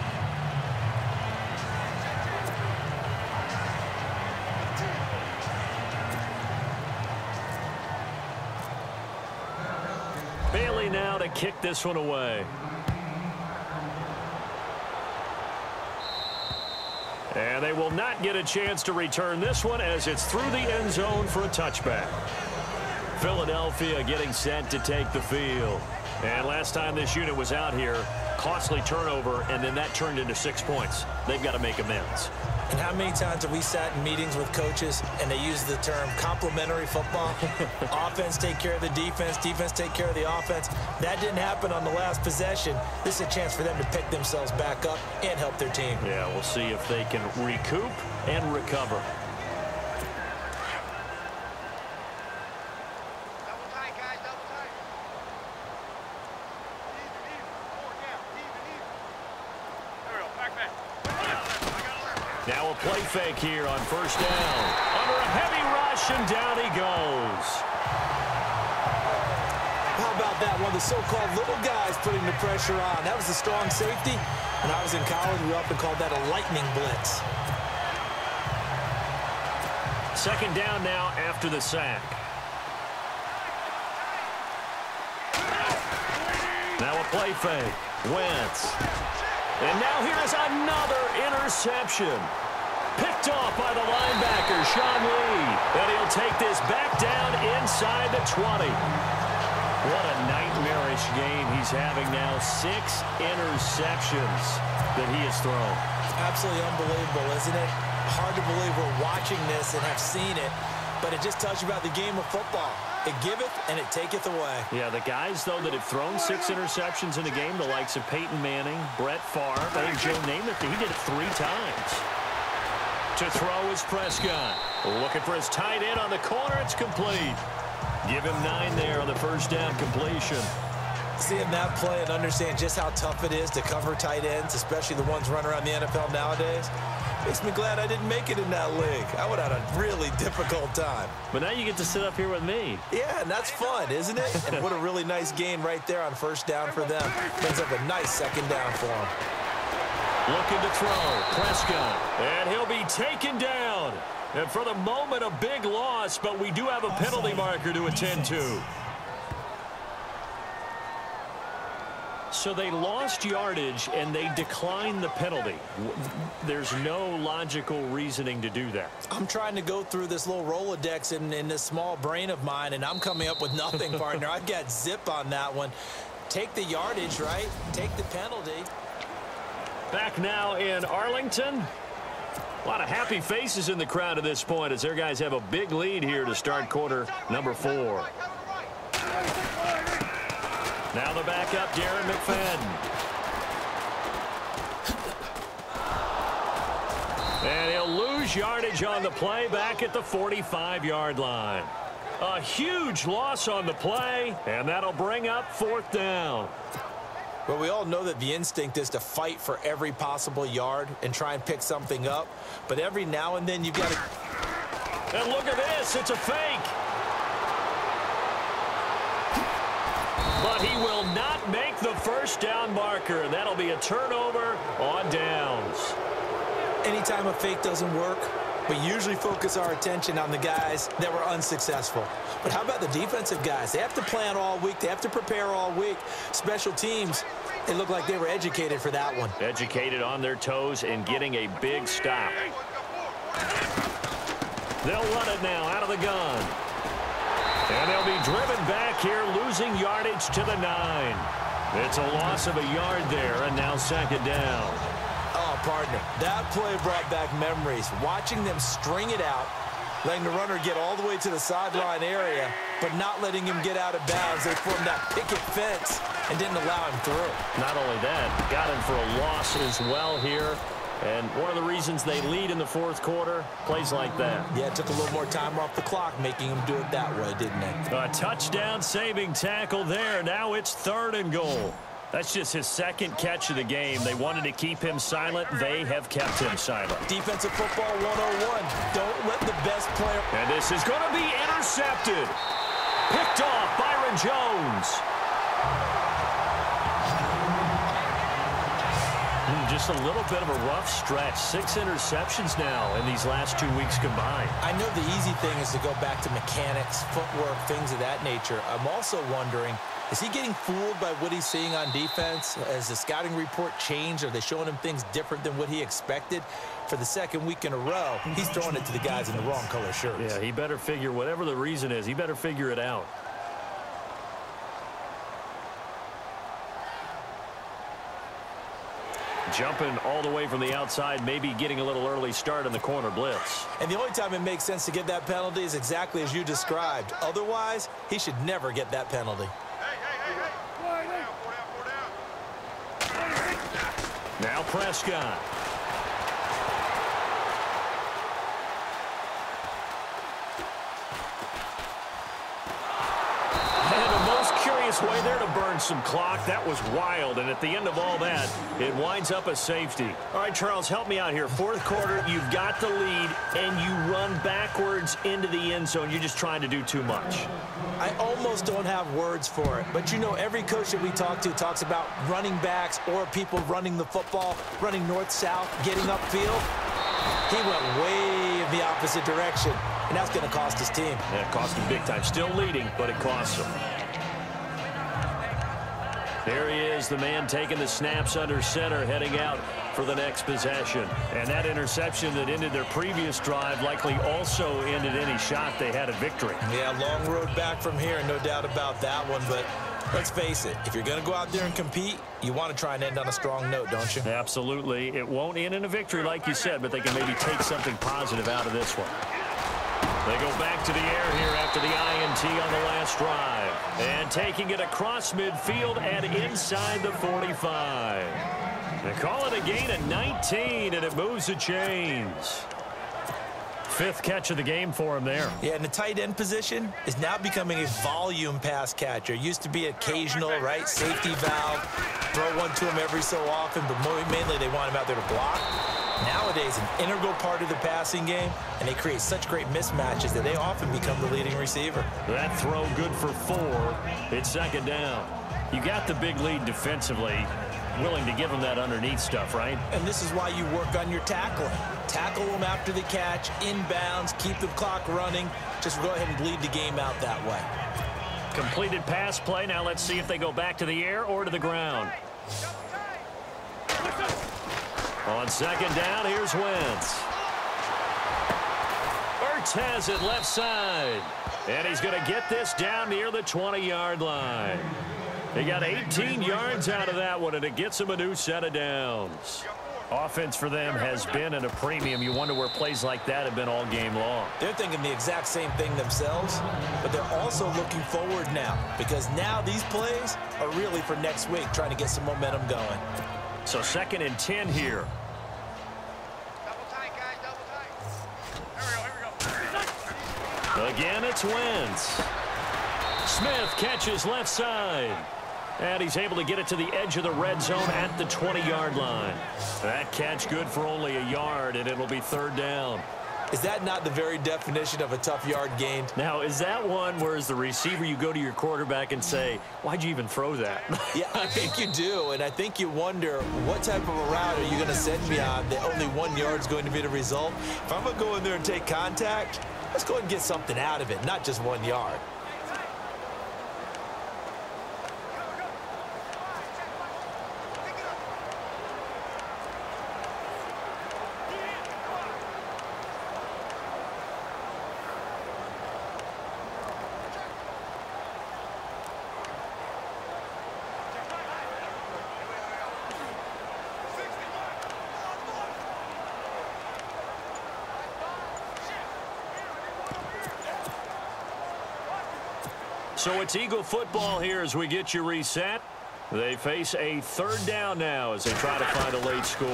Bailey now to kick this one away. And they will not get a chance to return this one as it's through the end zone for a touchback. Philadelphia getting set to take the field. And last time this unit was out here, costly turnover, and then that turned into 6 points. They've got to make amends. And how many times have we sat in meetings with coaches and they use the term complementary football? Offense take care of the defense, defense take care of the offense. That didn't happen on the last possession. This is a chance for them to pick themselves back up and help their team. Yeah, we'll see if they can recoup and recover. Now a play fake here on 1st down. Under a heavy rush, and down he goes. How about that? One of the so-called little guys putting the pressure on. That was a strong safety. When I was in college, we often called that a lightning blitz. 2nd down now after the sack. Now a play fake. Wentz. And now here is another interception. Picked off by the linebacker, Sean Lee. And he'll take this back down inside the 20. What a nightmarish game he's having now. 6 interceptions that he has thrown. Absolutely unbelievable, isn't it? Hard to believe we're watching this and have seen it. But it just tells you about the game of football. It giveth and it taketh away. Yeah, the guys, though, that have thrown 6 interceptions in a game, the likes of Peyton Manning, Brett Favre, I think Joe Namath, he did it 3 times. To throw is Prescott. Looking for his tight end on the corner. It's complete. Give him 9 there on the 1st down completion. Seeing that play and understand just how tough it is to cover tight ends, especially the ones running around the NFL nowadays, makes me glad I didn't make it in that league. I would have had a really difficult time. But now you get to sit up here with me. Yeah, and that's fun, isn't it? And what a really nice game right there on 1st down for them. Brings up a nice 2nd down for them. Looking to throw, Prescott. And he'll be taken down. And for the moment, a big loss, but we do have a penalty marker to attend to. So they lost yardage, and they declined the penalty. There's no logical reasoning to do that. I'm trying to go through this little Rolodex in this small brain of mine, and I'm coming up with nothing, partner. I've got zip on that one. Take the yardage, right? Take the penalty. Back now in Arlington. A lot of happy faces in the crowd at this point as their guys have a big lead here to start quarter number 4. Now the backup, Darren McFadden. And he'll lose yardage on the play back at the 45-yard line. A huge loss on the play, and that'll bring up 4th down. Well, we all know that the instinct is to fight for every possible yard and try and pick something up. But every now and then you've got to... And look at this. It's a fake. But he will not make the first down marker. That'll be a turnover on downs. Anytime a fake doesn't work, we usually focus our attention on the guys that were unsuccessful. But how about the defensive guys? They have to plan all week. They have to prepare all week. Special teams, they look like they were educated for that one. Educated on their toes and getting a big stop. They'll run it now out of the gun. And they'll be driven back here, losing yardage to the 9. It's a loss of a yard there, and now second down. Oh, partner, that play brought back memories. Watching them string it out, letting the runner get all the way to the sideline area, but not letting him get out of bounds. They formed that picket fence and didn't allow him through. Not only that, got him for a loss as well here. And one of the reasons they lead in the fourth quarter, plays like that. Yeah, it took a little more time off the clock, making him do it that way, didn't it? A touchdown-saving tackle there. Now it's 3rd and goal. That's just his second catch of the game. They wanted to keep him silent. They have kept him silent. Defensive football 101. Don't let the best player... And this is going to be intercepted. Picked off Byron Jones. Just a little bit of a rough stretch. 6 interceptions now in these last 2 weeks combined. I know the easy thing is to go back to mechanics, footwork, things of that nature. I'm also wondering, is he getting fooled by what he's seeing on defense? Has the scouting report changed? Are they showing him things different than what he expected? For the second week in a row, he's throwing it to the guys in the wrong color shirts. Yeah, he better figure, whatever the reason is, he better figure it out. Jumping all the way from the outside, maybe getting a little early start in the corner blitz. And the only time it makes sense to get that penalty is exactly as you described. Otherwise, he should never get that penalty. Now Prescott. Way there to burn some clock. That was wild, and at the end of all that, it winds up a safety. All right, Charles, help me out here. Fourth quarter, you've got the lead, and you run backwards into the end zone. You're just trying to do too much. I almost don't have words for it, but you know, every coach that we talk to talks about running backs or people running the football, running north-south, getting upfield. He went way in the opposite direction, and that's going to cost his team. Yeah, it cost him big time. Still leading, but it costs him. There he is, the man taking the snaps under center, heading out for the next possession. And that interception that ended their previous drive likely also ended any shot they had at victory. Yeah, long road back from here, no doubt about that one. But let's face it, if you're going to go out there and compete, you want to try and end on a strong note, don't you? Absolutely. It won't end in a victory, like you said, but they can maybe take something positive out of this one. They go back to the air here after the INT on the last drive. And taking it across midfield and inside the 45. They call it a gain of 19, and it moves the chains. 5th catch of the game for him there. Yeah, and the tight end position is now becoming a volume pass catcher. Used to be occasional, right? Safety valve. Throw one to him every so often, but mainly they want him out there to block. Nowadays, an integral part of the passing game, and they create such great mismatches that they often become the leading receiver. That throw good for 4. It's second down. You got the big lead defensively. Willing to give them that underneath stuff, right? And this is why you work on your tackling. Tackle them after the catch, inbounds, keep the clock running. Just go ahead and bleed the game out that way. Completed pass play. Now let's see if they go back to the air or to the ground. On second down, here's Wentz. Ertz has it left side. And he's going to get this down near the 20-yard line. He got 18 yards out of that one, and it gets him a new set of downs. Offense for them has been at a premium. You wonder where plays like that have been all game long. They're thinking the exact same thing themselves, but they're also looking forward now, because now these plays are really for next week, trying to get some momentum going. So 2nd and 10 here. Double tight, guys, double tight. Here we go. Again, it's Wentz. Smith catches left side. And he's able to get it to the edge of the red zone at the 20-yard line. That catch good for only a yard, and it'll be 3rd down. Is that not the very definition of a tough yard gained? Now, is that one where as the receiver you go to your quarterback and say, why'd you even throw that? Yeah, I think you do, and I think you wonder what type of a route are you going to send me on that only 1 yard is going to be the result. If I'm going to go in there and take contact, let's go ahead and get something out of it, not just 1 yard. So it's Eagle football here as we get you reset. They face a 3rd down now as they try to find a late score.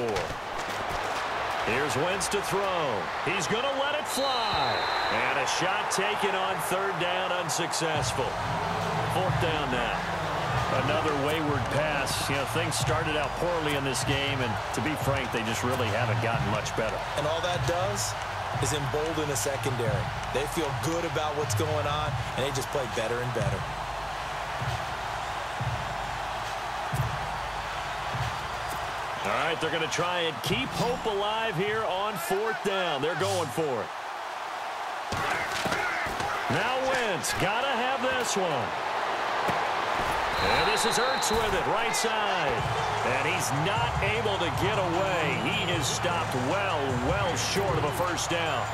Here's Wentz to throw. He's going to let it fly. And a shot taken on 3rd down, unsuccessful. 4th down now. Another wayward pass. You know, things started out poorly in this game, and to be frank, they just really haven't gotten much better. And all that does is embolden a secondary. They feel good about what's going on, and they just play better and better. All right, they're going to try and keep hope alive here on 4th down. They're going for it. Now Wentz, got to have this one. And this is Ertz with it, right side. And he's not able to get away. He is stopped well short of a 1st down.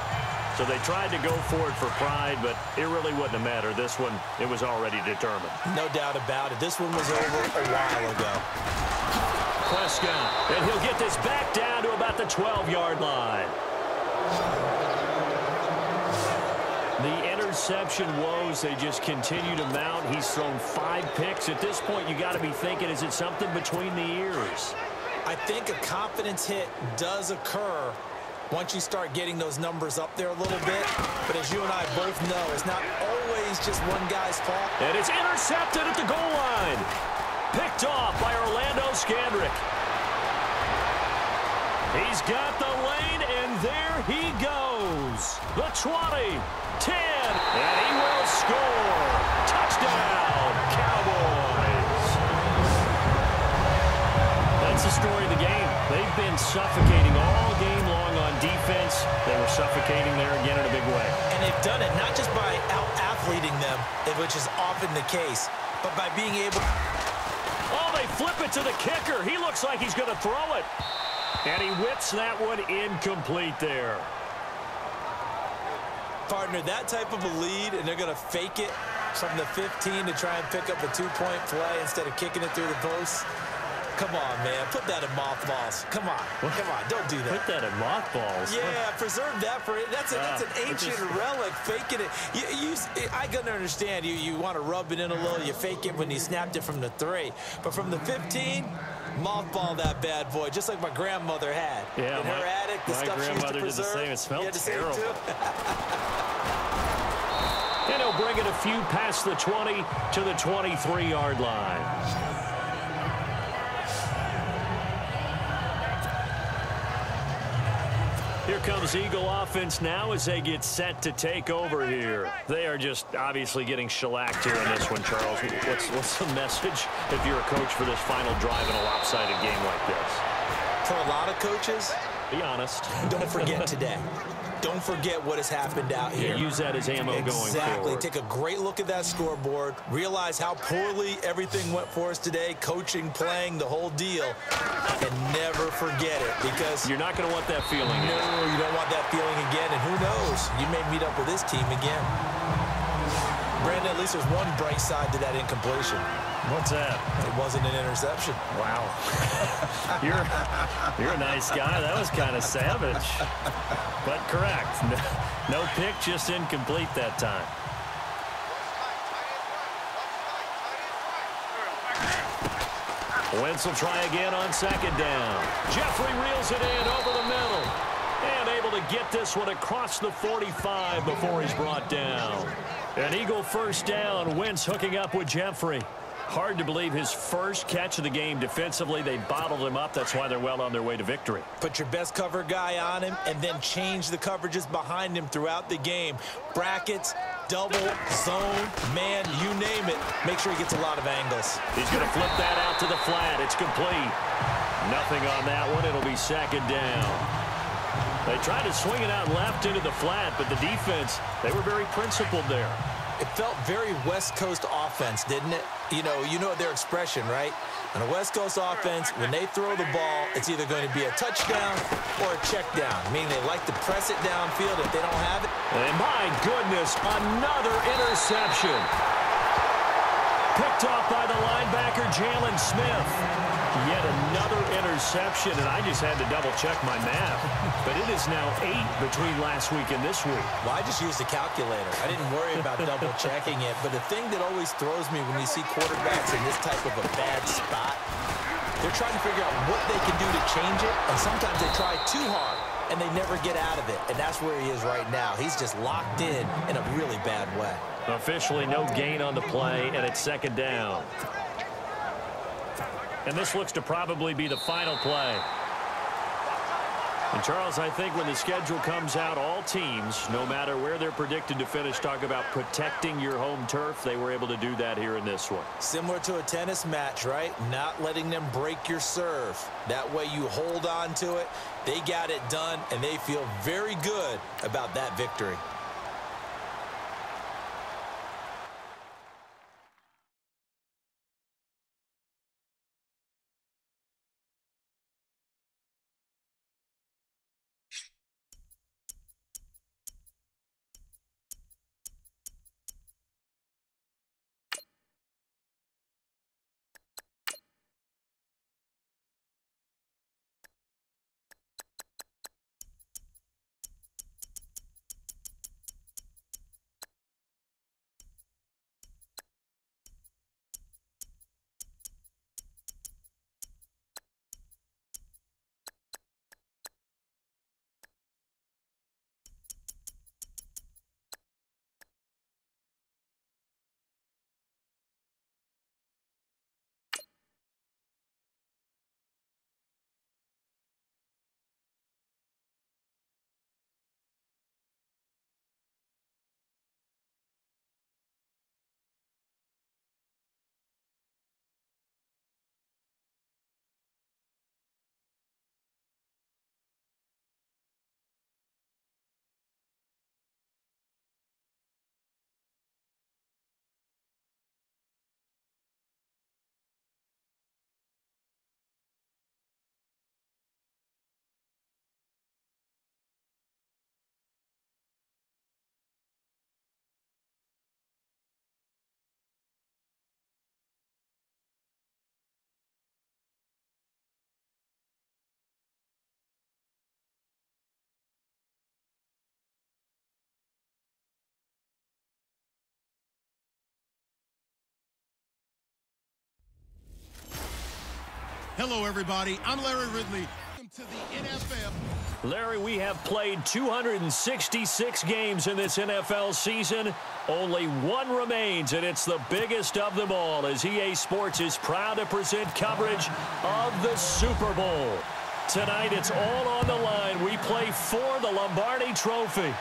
So they tried to go for it for pride, but it really wouldn't have mattered. This one, it was already determined. No doubt about it. This one was over a while ago. Prescott, and he'll get this back down to about the 12-yard line. The interception woes, they just continue to mount. He's thrown 5 picks. At this point, you got to be thinking, is it something between the ears? I think a confidence hit does occur once you start getting those numbers up there a little bit. But as you and I both know, it's not always just one guy's fault. And it's intercepted at the goal line. Picked off by Orlando Scandrick. He's got the lane, and there he goes. The 20, 10, and he will score. Touchdown, Cowboys. That's the story of the game. They've been suffocating all game long on defense. They were suffocating there again in a big way. And they've done it not just by out-athleting them, which is often the case, but by being able... Oh, they flip it to the kicker. He looks like he's going to throw it. And he whips that one incomplete there. Partner, that type of a lead, and they're going to fake it from the 15 to try and pick up a 2-point play instead of kicking it through the post. Come on, man. Put that in mothballs. Come on. Come on. Don't do that. Put that in mothballs? Yeah, preserve that for it. That's an ancient relic, faking it. I can understand you want to rub it in a little. You fake it when you snapped it from the 3. But from the 15, mothball that bad boy, just like my grandmother had. Yeah, in her attic, the stuff she used to preserve. Did the same. It smelled terrible. And he'll bring it a few past the 20 to the 23-yard line. Here comes Eagle offense now as they get set to take over here. They are just obviously getting shellacked here in this one, Charles. What's the message if you're a coach for this final drive in a lopsided game like this? For a lot of coaches, be honest. Don't forget today. Don't forget what has happened out here. Yeah, use that as ammo going forward. Exactly. Take a great look at that scoreboard. Realize how poorly everything went for us today. Coaching, playing, the whole deal. And never forget it, because you're not going to want that feeling again. No, you don't want that feeling again. And who knows? You may meet up with this team again. Brandon, at least there's one bright side to that incompletion. What's that? It wasn't an interception. Wow. You're a nice guy. That was kind of savage. But correct. No pick, just incomplete that time. Wentz will try again on 2nd down. Jeffrey reels it in over the middle. And able to get this one across the 45 before he's brought down. An Eagle 1st down. Wentz hooking up with Jeffrey. Hard to believe his first catch of the game defensively. They bottled him up. That's why they're well on their way to victory. Put your best cover guy on him and then change the coverages behind him throughout the game. Brackets, double, zone, man, you name it. Make sure he gets a lot of angles. He's going to flip that out to the flat. It's complete. Nothing on that one. It'll be second down. They tried to swing it out left into the flat, but the defense, they were very principled there. It felt very West Coast offense, didn't it? You know their expression, right? On a West Coast offense, when they throw the ball, it's either going to be a touchdown or a check down, meaning they like to press it downfield if they don't have it. And my goodness, another interception. Picked off by the linebacker, Jalen Smith. Yet another interception, and I just had to double-check my math. But it is now 8 between last week and this week. Well, I just used a calculator. I didn't worry about double-checking it. But the thing that always throws me when you see quarterbacks in this type of a bad spot, they're trying to figure out what they can do to change it, and sometimes they try too hard, and they never get out of it. And that's where he is right now. He's just locked in a really bad way. Officially no gain on the play, and it's second down. And this looks to probably be the final play. And, Charles, I think when the schedule comes out, all teams, no matter where they're predicted to finish, talk about protecting your home turf. They were able to do that here in this one. Similar to a tennis match, right? Not letting them break your serve. That way you hold on to it. They got it done, and they feel very good about that victory. Hello, everybody. I'm Larry Ridley. Welcome to the NFL. Larry, we have played 266 games in this NFL season. Only one remains, and it's the biggest of them all, as EA Sports is proud to present coverage of the Super Bowl. Tonight, it's all on the line. We play for the Lombardi Trophy.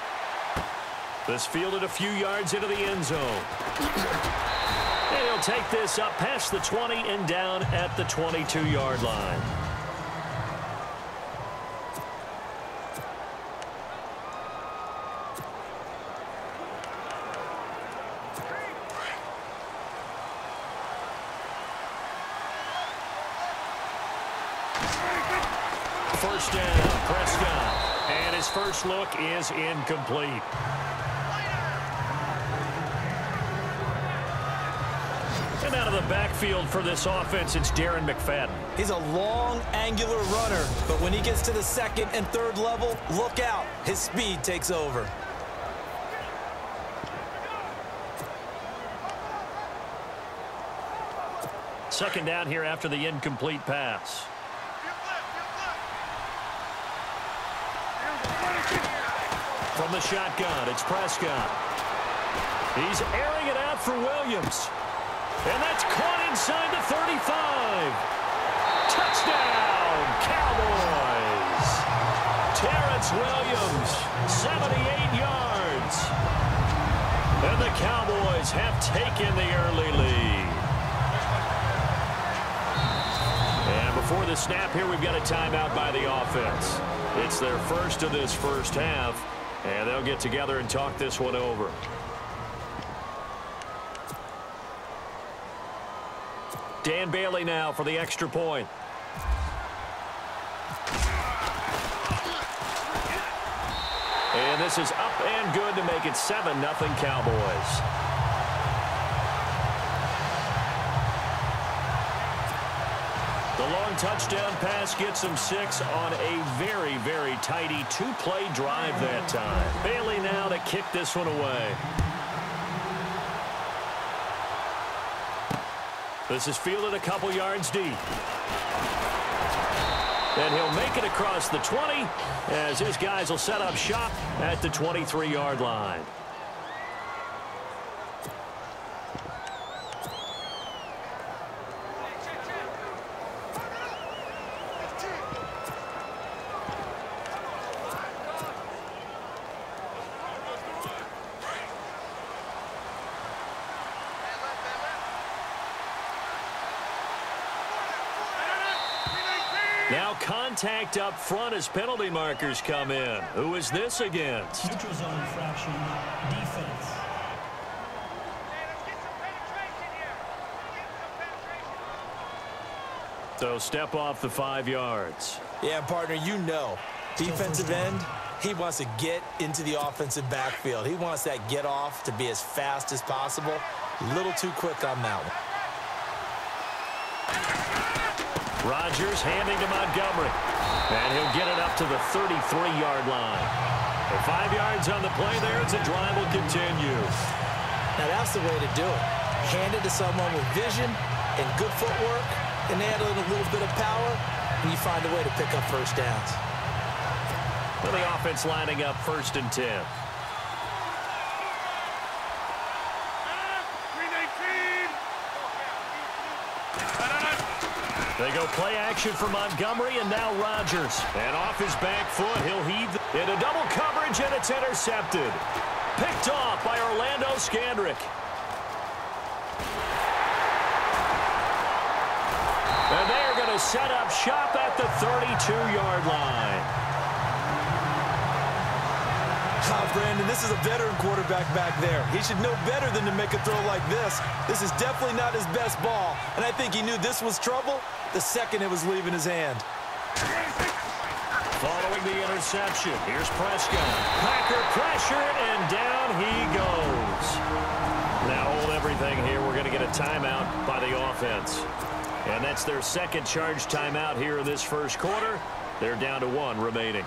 This fielded a few yards into the end zone. And he'll take this up past the 20 and down at the 22-yard line. First down, Prescott. And his first look is incomplete. And out of the backfield for this offense, it's Darren McFadden. He's a long, angular runner, but when he gets to the second and third level, look out. His speed takes over. Second down here after the incomplete pass. From the shotgun, it's Prescott. He's airing it out for Williams. And that's caught inside the 35. Touchdown, Cowboys. Terrence Williams, 78 yards. And the Cowboys have taken the early lead. And before the snap here, we've got a timeout by the offense. It's their first of this first half, and they'll get together and talk this one over. Dan Bailey now for the extra point. And this is up and good to make it 7-0 Cowboys. The long touchdown pass gets them 6 on a very, very tidy two-play drive that time. Bailey now to kick this one away. This is fielded a couple yards deep. And he'll make it across the 20 as his guys will set up shop at the 23-yard line. Now contact up front as penalty markers come in. Who is this against? Neutral zone infraction, defense. So step off the 5 yards. Yeah, partner, you know, defensive end, he wants to get into the offensive backfield. He wants that get off to be as fast as possible. A little too quick on that one. Rodgers handing to Montgomery. And he'll get it up to the 33-yard line. And 5 yards on the play there as the drive will continue. Now that's the way to do it. Hand it to someone with vision and good footwork, and add a little bit of power, and you find a way to pick up first downs. Well, the offense lining up 1st and 10. They go play action for Montgomery, and now Rodgers. And off his back foot, he'll heave into double coverage, and it's intercepted. Picked off by Orlando Scandrick. And they're going to set up shop at the 32-yard line. Brandon, this is a veteran quarterback back there. He should know better than to make a throw like this. This is definitely not his best ball, and I think he knew this was trouble the second it was leaving his hand. Following the interception, here's Prescott. Packer pressure, and down he goes. Now hold everything here. We're going to get a timeout by the offense. And that's their second charge timeout here in this first quarter. They're down to 1 remaining.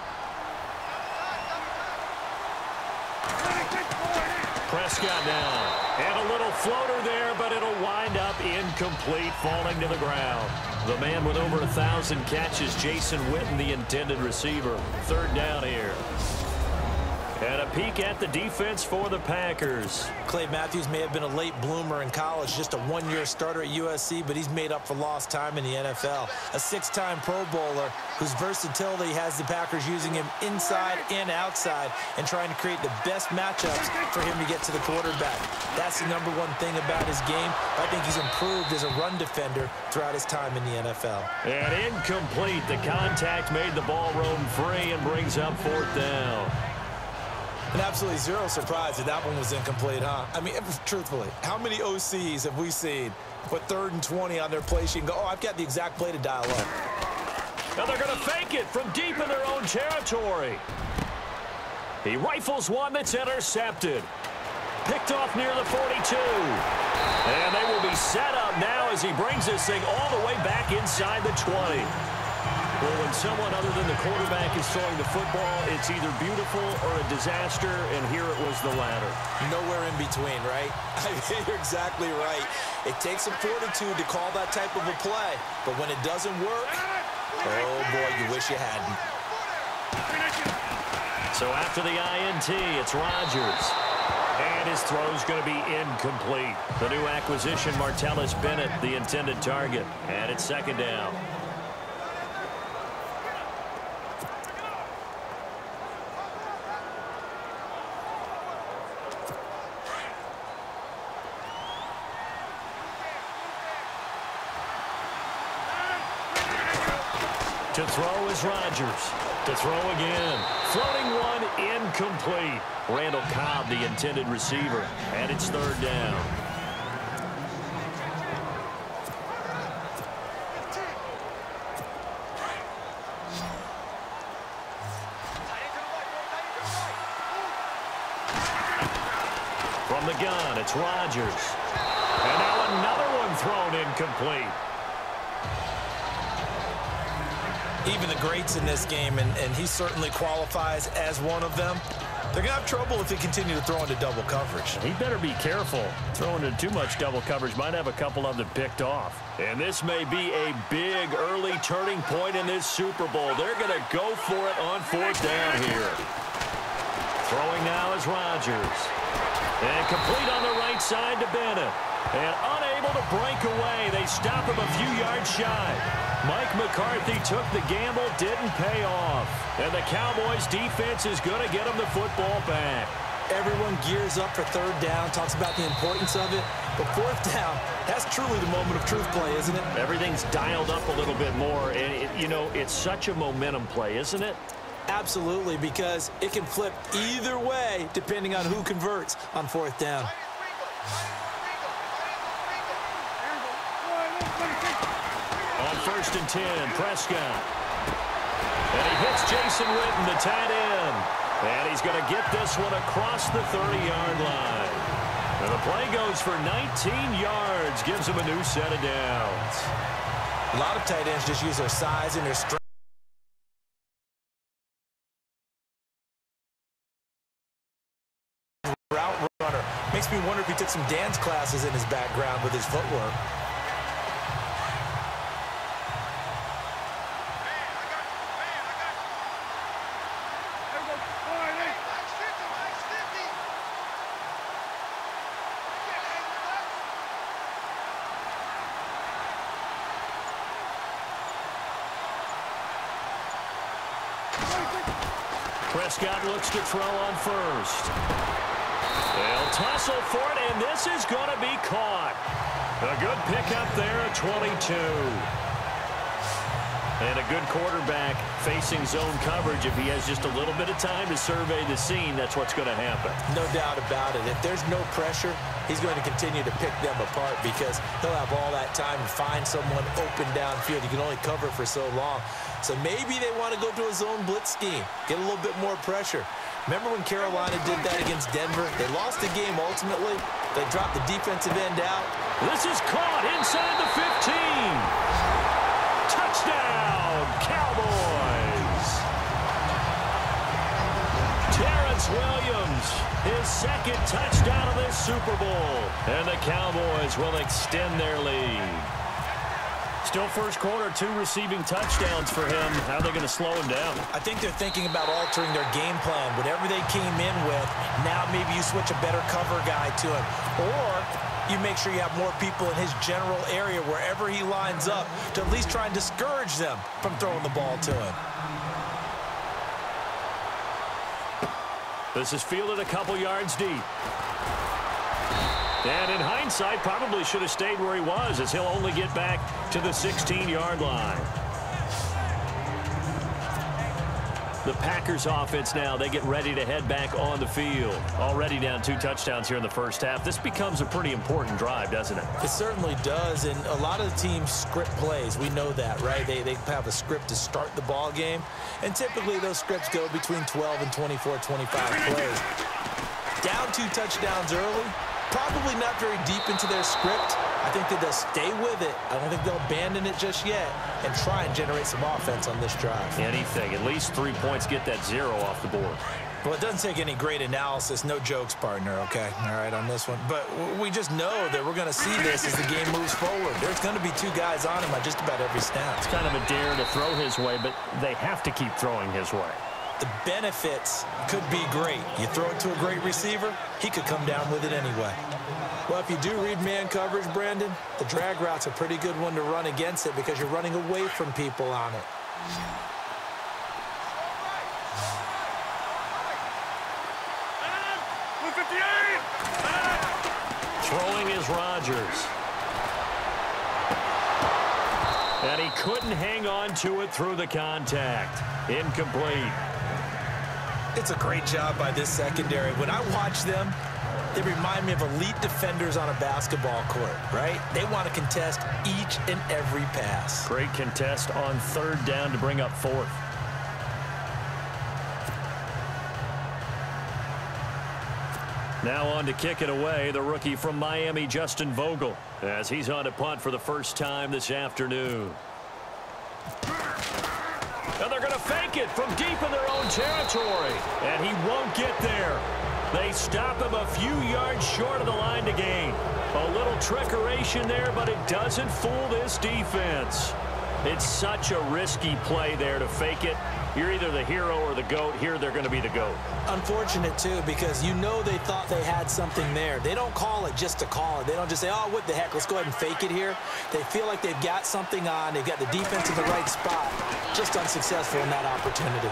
Prescott now. And a little floater there, but it'll wind up incomplete, falling to the ground. The man with over 1,000 catches, Jason Witten, the intended receiver. 3rd down here. And a peek at the defense for the Packers. Clay Matthews may have been a late bloomer in college, just a 1-year starter at USC, but he's made up for lost time in the NFL. A 6-time Pro Bowler whose versatility has the Packers using him inside and outside and trying to create the best matchups for him to get to the quarterback. That's the #1 thing about his game. I think he's improved as a run defender throughout his time in the NFL. And incomplete. The contact made the ball roam free and brings up 4th down. And absolutely zero surprise that that one was incomplete, huh? I mean, truthfully, how many OCs have we seen put 3rd and 20 on their play sheet and go, oh, I've got the exact play to dial up? Now they're going to fake it from deep in their own territory. He rifles one that's intercepted. Picked off near the 42. And they will be set up now as he brings this thing all the way back inside the 20. Well, when someone other than the quarterback is throwing the football, it's either beautiful or a disaster, and here it was the latter. Nowhere in between, right? I mean, you're exactly right. It takes some fortitude to call that type of a play, but when it doesn't work, oh boy, you wish you hadn't. So after the INT, it's Rodgers. And And his throw is going to be incomplete. The new acquisition, Martellus Bennett, the intended target. And it's second down. To throw is Rodgers. To throw again. Floating one, incomplete. Randall Cobb, the intended receiver. And it's third down. From the gun, it's Rodgers. And now another one thrown incomplete. Even the greats in this game, and he certainly qualifies as one of them, they're going to have trouble if they continue to throw into double coverage. He better be careful. Throwing into too much double coverage might have a couple of them picked off. And this may be a big early turning point in this Super Bowl. They're going to go for it on fourth down here. Throwing now is Rodgers. And complete on the right side to Bennett. And unable to break away. They stop him a few yards shy. Mike McCarthy took the gamble, didn't pay off. And the Cowboys defense is going to get him the football back. Everyone gears up for third down, talks about the importance of it. But fourth down, that's truly the moment of truth play, isn't it? Everything's dialed up a little bit more. And, you know, it's such a momentum play, isn't it? Absolutely, because it can flip either way depending on who converts on fourth down. On 1st and 10, Prescott. And he hits Jason Witten, the tight end. And he's going to get this one across the 30-yard line. And the play goes for 19 yards, gives him a new set of downs. A lot of tight ends just use their size and their strength. Route runner. Makes me wonder if he took some dance classes in his background with his footwork. Prescott looks to throw on first. They'll tussle for it, and this is going to be caught. A good pickup there at 22. And a good quarterback facing zone coverage. If he has just a little bit of time to survey the scene, that's what's going to happen. No doubt about it. If there's no pressure, he's going to continue to pick them apart because he'll have all that time to find someone open downfield. You can only cover for so long. So maybe they want to go to a zone blitz scheme, get a little bit more pressure. Remember when Carolina did that against Denver? They lost the game ultimately. They dropped the defensive end out. This is caught inside the 15. Touchdown, Cowboys. Terrence Williams, his second touchdown of this Super Bowl. And the Cowboys will extend their lead. Still first quarter, 2 receiving touchdowns for him. How are they going to slow him down? I think they're thinking about altering their game plan. Whatever they came in with, now maybe you switch a better cover guy to him. Or you make sure you have more people in his general area wherever he lines up to at least try and discourage them from throwing the ball to him. This is fielded a couple yards deep. And in hindsight, probably should have stayed where he was as he'll only get back to the 16-yard line. The Packers offense now, they get ready to head back on the field. Already down 2 touchdowns here in the first half. This becomes a pretty important drive, doesn't it? It certainly does, and a lot of the teams script plays. We know that, right? They have a script to start the ball game, and typically those scripts go between 12 and 24, 25 plays. Down 2 touchdowns early, probably not very deep into their script. I think that they'll stay with it. I don't think they'll abandon it just yet and try and generate some offense on this drive. Anything. At least 3 points, get that 0 off the board. Well, it doesn't take any great analysis. No jokes, partner, okay? All right, on this one. But we just know that we're going to see this as the game moves forward. There's going to be 2 guys on him on just about every snap. It's kind of a dare to throw his way, but they have to keep throwing his way. the benefits could be great. You throw it to a great receiver, he could come down with it anyway. Well, if you do read man coverage, Brandon, the drag route's a pretty good one to run against it because you're running away from people on it. Throwing is Rodgers. And he couldn't hang on to it through the contact. Incomplete. It's a great job by this secondary. When I watch them, they remind me of elite defenders on a basketball court, right? They want to contest each and every pass. Great contest on third down to bring up fourth. Now on to kick it away, the rookie from Miami, Justin Vogel, as he's on to punt for the first time this afternoon. And they're going to fake it from deep in their own territory, and he won't get there. They stop him a few yards short of the line to gain. A little trickeration there, but it doesn't fool this defense. It's such a risky play there to fake it. You're either the hero or the GOAT. Here they're going to be the GOAT. Unfortunate, too, because you know they thought they had something there. They don't call it just to call it. They don't just say, oh, what the heck, let's go ahead and fake it here. They feel like they've got something on. They've got the defense in the right spot. Just unsuccessful in that opportunity.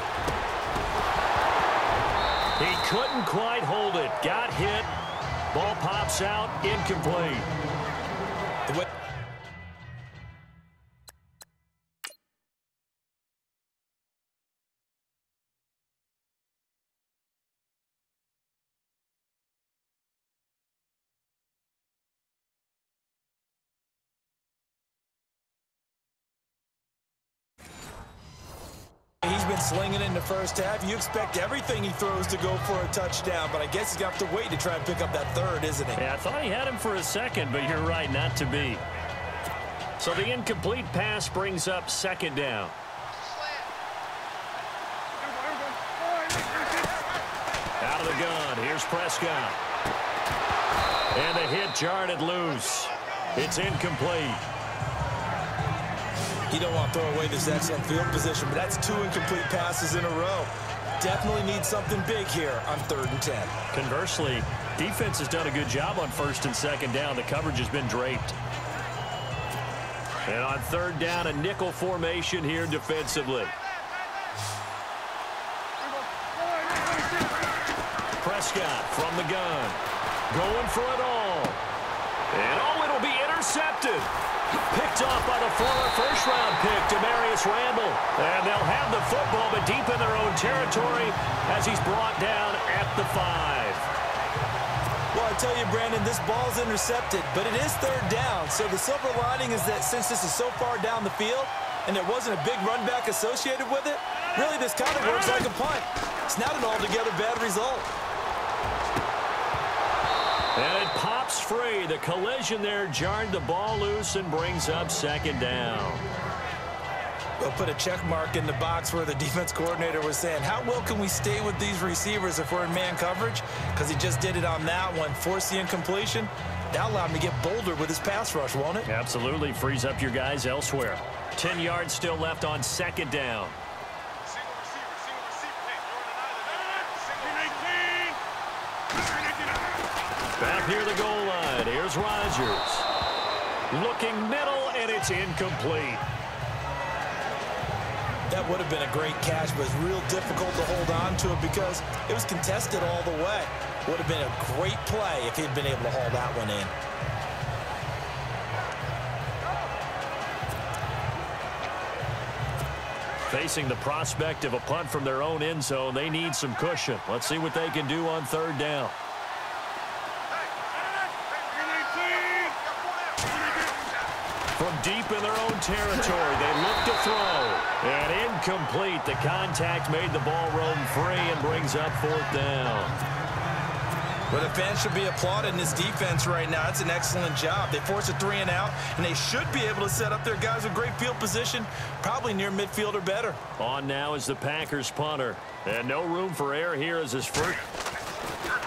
He couldn't quite hold it. Got hit. Ball pops out. Incomplete. He's been slinging in the first half. You expect everything he throws to go for a touchdown, but I guess he's got to wait to try and pick up that third, isn't he? Yeah, I thought he had him for a second, but you're right, not to be. So the incomplete pass brings up second down. Out of the gun, here's Prescott. And the hit jarred it loose. It's incomplete. You don't want to throw away this excellent field position, but that's 2 incomplete passes in a row. Definitely need something big here on 3rd and 10. Conversely, defense has done a good job on 1st and 2nd down. The coverage has been draped. And on 3rd down, a nickel formation here defensively. Prescott from the gun. Going for it all. And oh, it'll be intercepted. Picked off by the former first-round pick, Demarius Randall. And they'll have the football, but deep in their own territory as he's brought down at the 5. Well, I tell you, Brandon, this ball's intercepted, but it is 3rd down. So the silver lining is that since this is so far down the field and there wasn't a big run back associated with it, really this kind of works like a punt. It's not an altogether bad result. And it pops free. The collision there jarred the ball loose and brings up 2nd down. We'll put a check mark in the box where the defense coordinator was saying, how well can we stay with these receivers if we're in man coverage? Because he just did it on that one, forced the incompletion. That'll allow him to get bolder with his pass rush, won't it? Absolutely. Frees up your guys elsewhere. 10 yards still left on 2nd down. Back near the goal line. Here's Rodgers. Looking middle, and it's incomplete. That would have been a great catch, but it's real difficult to hold on to it because it was contested all the way. Would have been a great play if he'd been able to haul that one in. Facing the prospect of a punt from their own end zone, they need some cushion. Let's see what they can do on 3rd down. From deep in their own territory, they look to throw. And incomplete. The contact made the ball roam free and brings up 4th down. Well, the fans should be applauding this defense right now. It's an excellent job. They force a 3 and out, and they should be able to set up their guys with great field position, probably near midfield or better. On now is the Packers punter. And no room for error here as his first.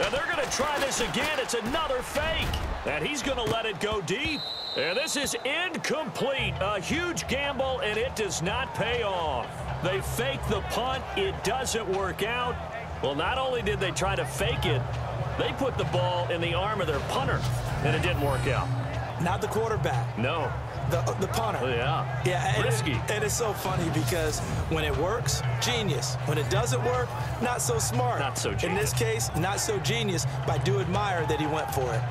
And they're going to try this again. It's another fake. And he's going to let it go deep. And this is incomplete. A huge gamble, and it does not pay off. They fake the punt. It doesn't work out. Well, not only did they try to fake it, they put the ball in the arm of their punter, and it didn't work out. Not the quarterback. No. The punter. Oh, yeah. Yeah, risky. And it's so funny because when it works, genius. When it doesn't work, not so smart. Not so genius. In this case, not so genius, but I do admire that he went for it.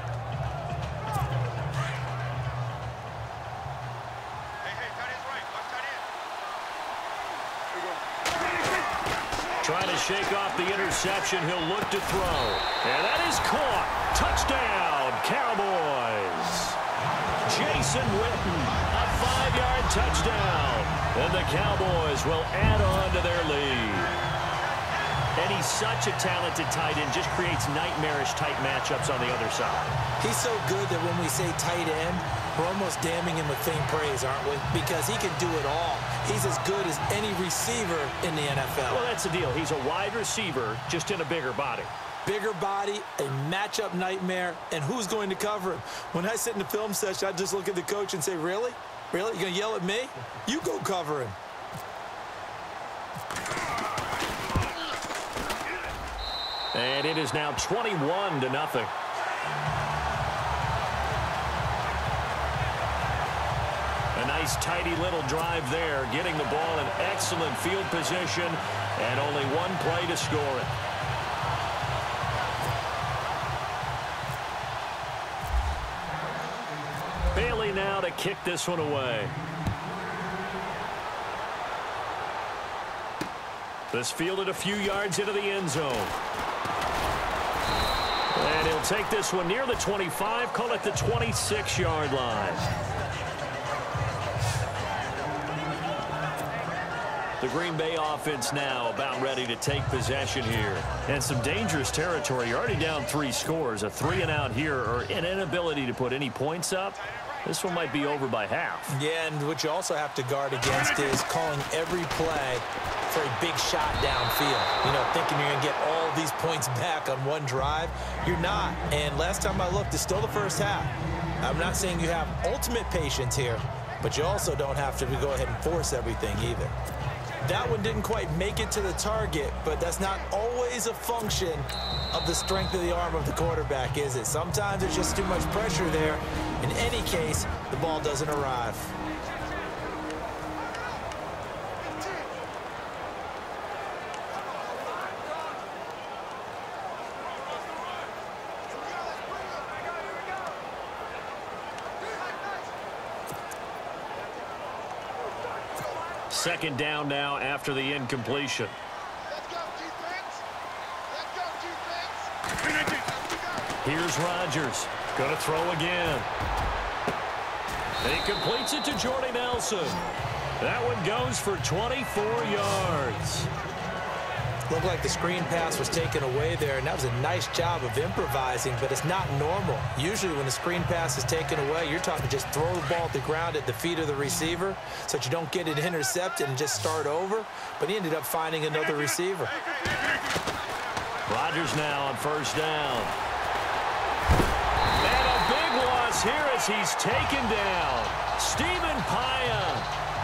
Trying to shake off the interception. He'll look to throw. And that is caught. Touchdown, Cowboys. Jason Witten, a 5-yard touchdown. And the Cowboys will add on to their lead. And he's such a talented tight end, just creates nightmarish-type matchups on the other side. He's so good that when we say tight end, we're almost damning him with faint praise, aren't we? Because he can do it all. He's as good as any receiver in the NFL. Well, that's the deal. He's a wide receiver, just in a bigger body. Bigger body, a matchup nightmare, and who's going to cover him? When I sit in the film session, I just look at the coach and say, really? Really? You're going to yell at me? You go cover him. And it is now 21-0. A nice, tidy little drive there, getting the ball in excellent field position, and only one play to score it. Bailey now to kick this one away. This fielded a few yards into the end zone. And he'll take this one near the 25, call it the 26-yard line. The Green Bay offense now about ready to take possession here. And some dangerous territory. You're already down 3 scores. A 3-and-out here, or an inability to put any points up. This one might be over by half. Yeah, and what you also have to guard against is calling every play for a big shot downfield. You know, thinking you're going to get all these points back on one drive. You're not. And last time I looked, it's still the first half. I'm not saying you have ultimate patience here, but you also don't have to go ahead and force everything either. That one didn't quite make it to the target, but that's not always a function of the strength of the arm of the quarterback, is it? Sometimes there's just too much pressure there. In any case, the ball doesn't arrive. Second down now after the incompletion. Let's go, defense. Let's go, defense. Here's Rodgers. Going to throw again. And he completes it to Jordy Nelson. That one goes for 24 yards. Looked like the screen pass was taken away there, and that was a nice job of improvising, but it's not normal. Usually when the screen pass is taken away, you're talking just throw the ball at the ground at the feet of the receiver so that you don't get it intercepted and just start over, but he ended up finding another receiver. Rodgers now on first down. And a big loss here as he's taken down. Stephen Paya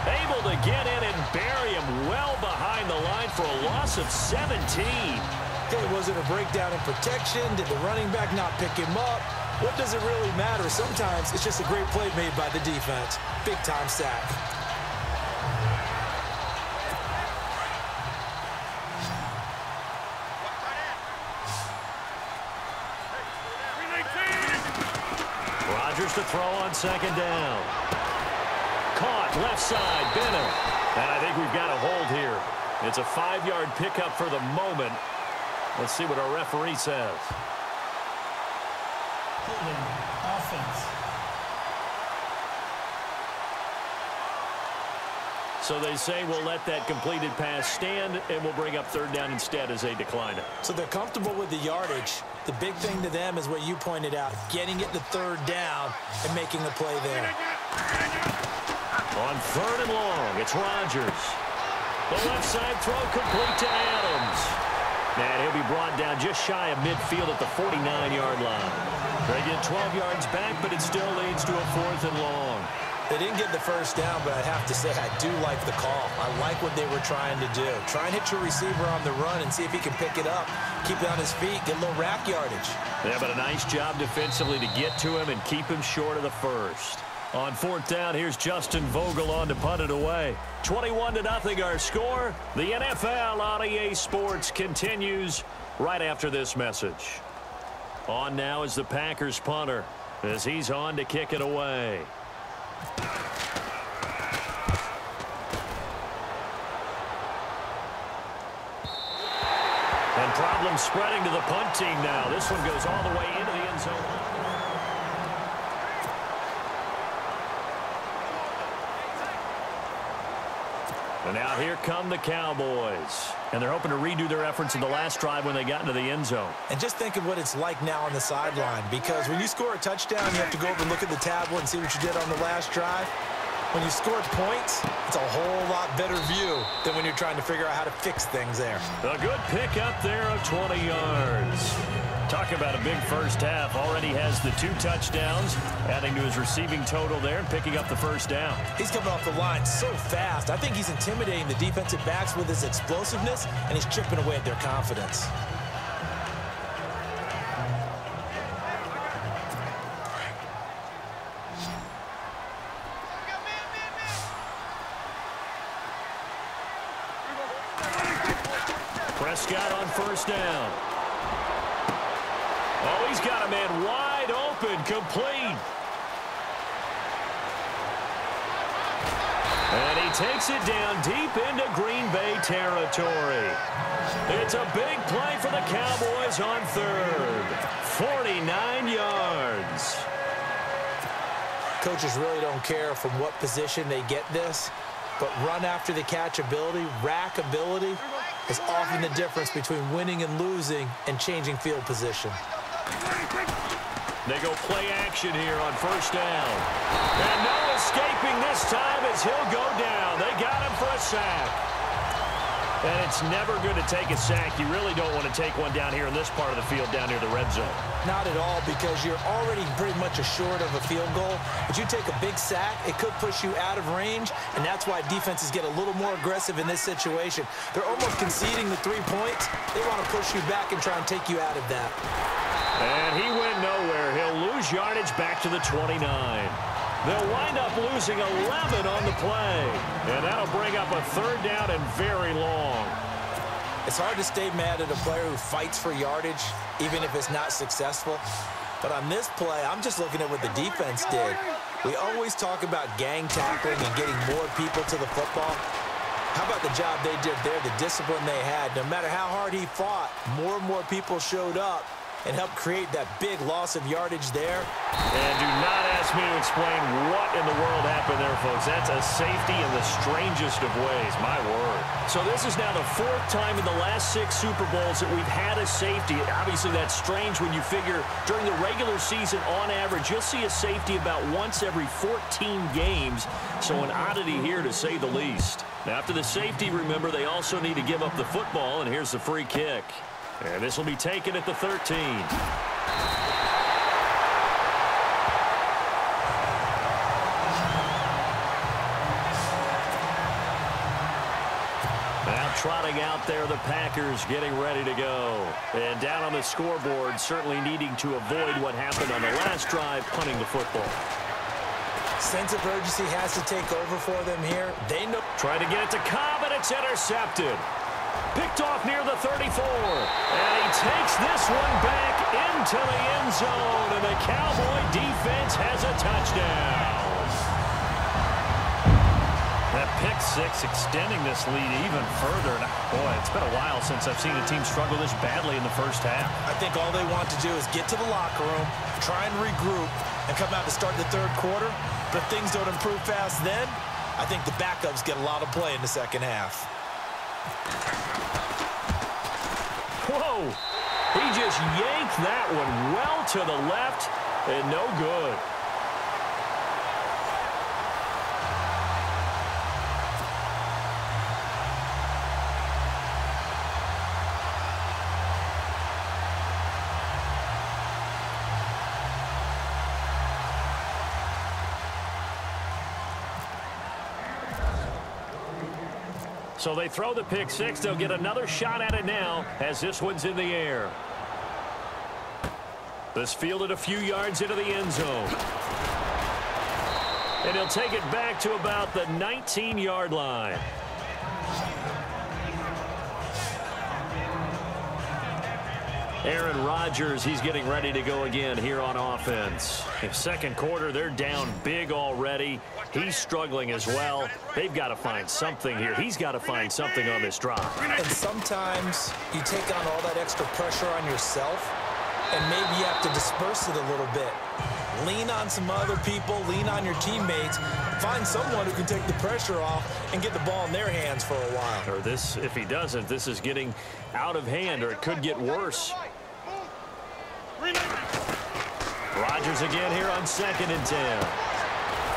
able to get in and bury him well behind the line for a loss of 17. Okay, was it a breakdown in protection? Did the running back not pick him up? What does it really matter? Sometimes it's just a great play made by the defense. Big-time sack. Rodgers to throw on second down. Caught left side, Bennett. And I think we've got a hold here. It's a 5-yard pickup for the moment. Let's see what our referee says. Holding offense. So they say we'll let that completed pass stand, and we'll bring up third down instead as they decline it. So they're comfortable with the yardage. The big thing to them is what you pointed out, getting it to third down and making the play there. On third and long, it's Rodgers. The left side throw complete to Adams. And he'll be brought down just shy of midfield at the 49-yard line. They get 12 yards back, but it still leads to a 4th and long. They didn't get the first down, but I have to say I do like the call. I like what they were trying to do. Try and hit your receiver on the run and see if he can pick it up, keep it on his feet, get a little rack yardage. Yeah, but a nice job defensively to get to him and keep him short of the first. On fourth down, here's Justin Vogel on to punt it away. 21-0 our score. The NFL on EA Sports continues right after this message. On now is the Packers punter as he's on to kick it away. And problems spreading to the punt team now. This one goes all the way into the end zone. And now here come the Cowboys. And they're hoping to redo their efforts in the last drive when they got into the end zone. And just think of what it's like now on the sideline, because when you score a touchdown, you have to go over and look at the tablet and see what you did on the last drive. When you scored points, it's a whole lot better view than when you're trying to figure out how to fix things there. A good pickup there of 20 yards. Talk about a big first half. Already has the 2 touchdowns, adding to his receiving total there and picking up the first down. He's coming off the line so fast. I think he's intimidating the defensive backs with his explosiveness, and he's chipping away at their confidence. Prescott on first down. Oh, he's got a man wide open, complete. And he takes it down deep into Green Bay territory. It's a big play for the Cowboys on third. 49 yards. Coaches really don't care from what position they get this, but run after the catch ability, rack ability, is often the difference between winning and losing and changing field position. They go play action here on first down. And no escaping this time as he'll go down. They got him for a sack. And it's never good to take a sack. You really don't want to take one down here in this part of the field down near the red zone. Not at all, because you're already pretty much assured of a field goal. But you take a big sack, it could push you out of range, and that's why defenses get a little more aggressive in this situation. They're almost conceding the 3 points. They want to push you back and try and take you out of that. And he went nowhere. He'll lose yardage back to the 29. They'll wind up losing 11 on the play. And that'll bring up a third down and very long. It's hard to stay mad at a player who fights for yardage, even if it's not successful. But on this play, I'm just looking at what the defense did. We always talk about gang tackling and getting more people to the football. How about the job they did there, the discipline they had? No matter how hard he fought, more and more people showed up and helped create that big loss of yardage there. And do not ask me to explain what in the world happened there, folks. That's a safety in the strangest of ways, my word. So this is now the 4th time in the last 6 Super Bowls that we've had a safety. Obviously, that's strange when you figure during the regular season, on average, you'll see a safety about once every 14 games. So an oddity here, to say the least. Now, after the safety, remember, they also need to give up the football, and here's the free kick. And this will be taken at the 13. Now trotting out there, the Packers getting ready to go. And down on the scoreboard, certainly needing to avoid what happened on the last drive, punting the football. Sense of urgency has to take over for them here. They know. Try to get it to Cobb, and it's intercepted. Picked off near the 34. And he takes this one back into the end zone. And the Cowboy defense has a touchdown. That pick six extending this lead even further. And boy, it's been a while since I've seen a team struggle this badly in the first half. I think all they want to do is get to the locker room, try and regroup, and come out to start the third quarter. But if things don't improve fast then, I think the backups get a lot of play in the second half. Whoa! He just yanked that one well to the left and no good. So they throw the pick six. They'll get another shot at it now as this one's in the air. This fielded a few yards into the end zone. And he'll take it back to about the 19-yard line. Aaron Rodgers, he's getting ready to go again here on offense. In second quarter, they're down big already. He's struggling as well. They've got to find something here. He's got to find something on this drive. And sometimes you take on all that extra pressure on yourself, and maybe you have to disperse it a little bit. Lean on some other people, lean on your teammates, find someone who can take the pressure off and get the ball in their hands for a while. Or this, if he doesn't, this is getting out of hand, or it could get worse. Rodgers again here on 2nd and 10.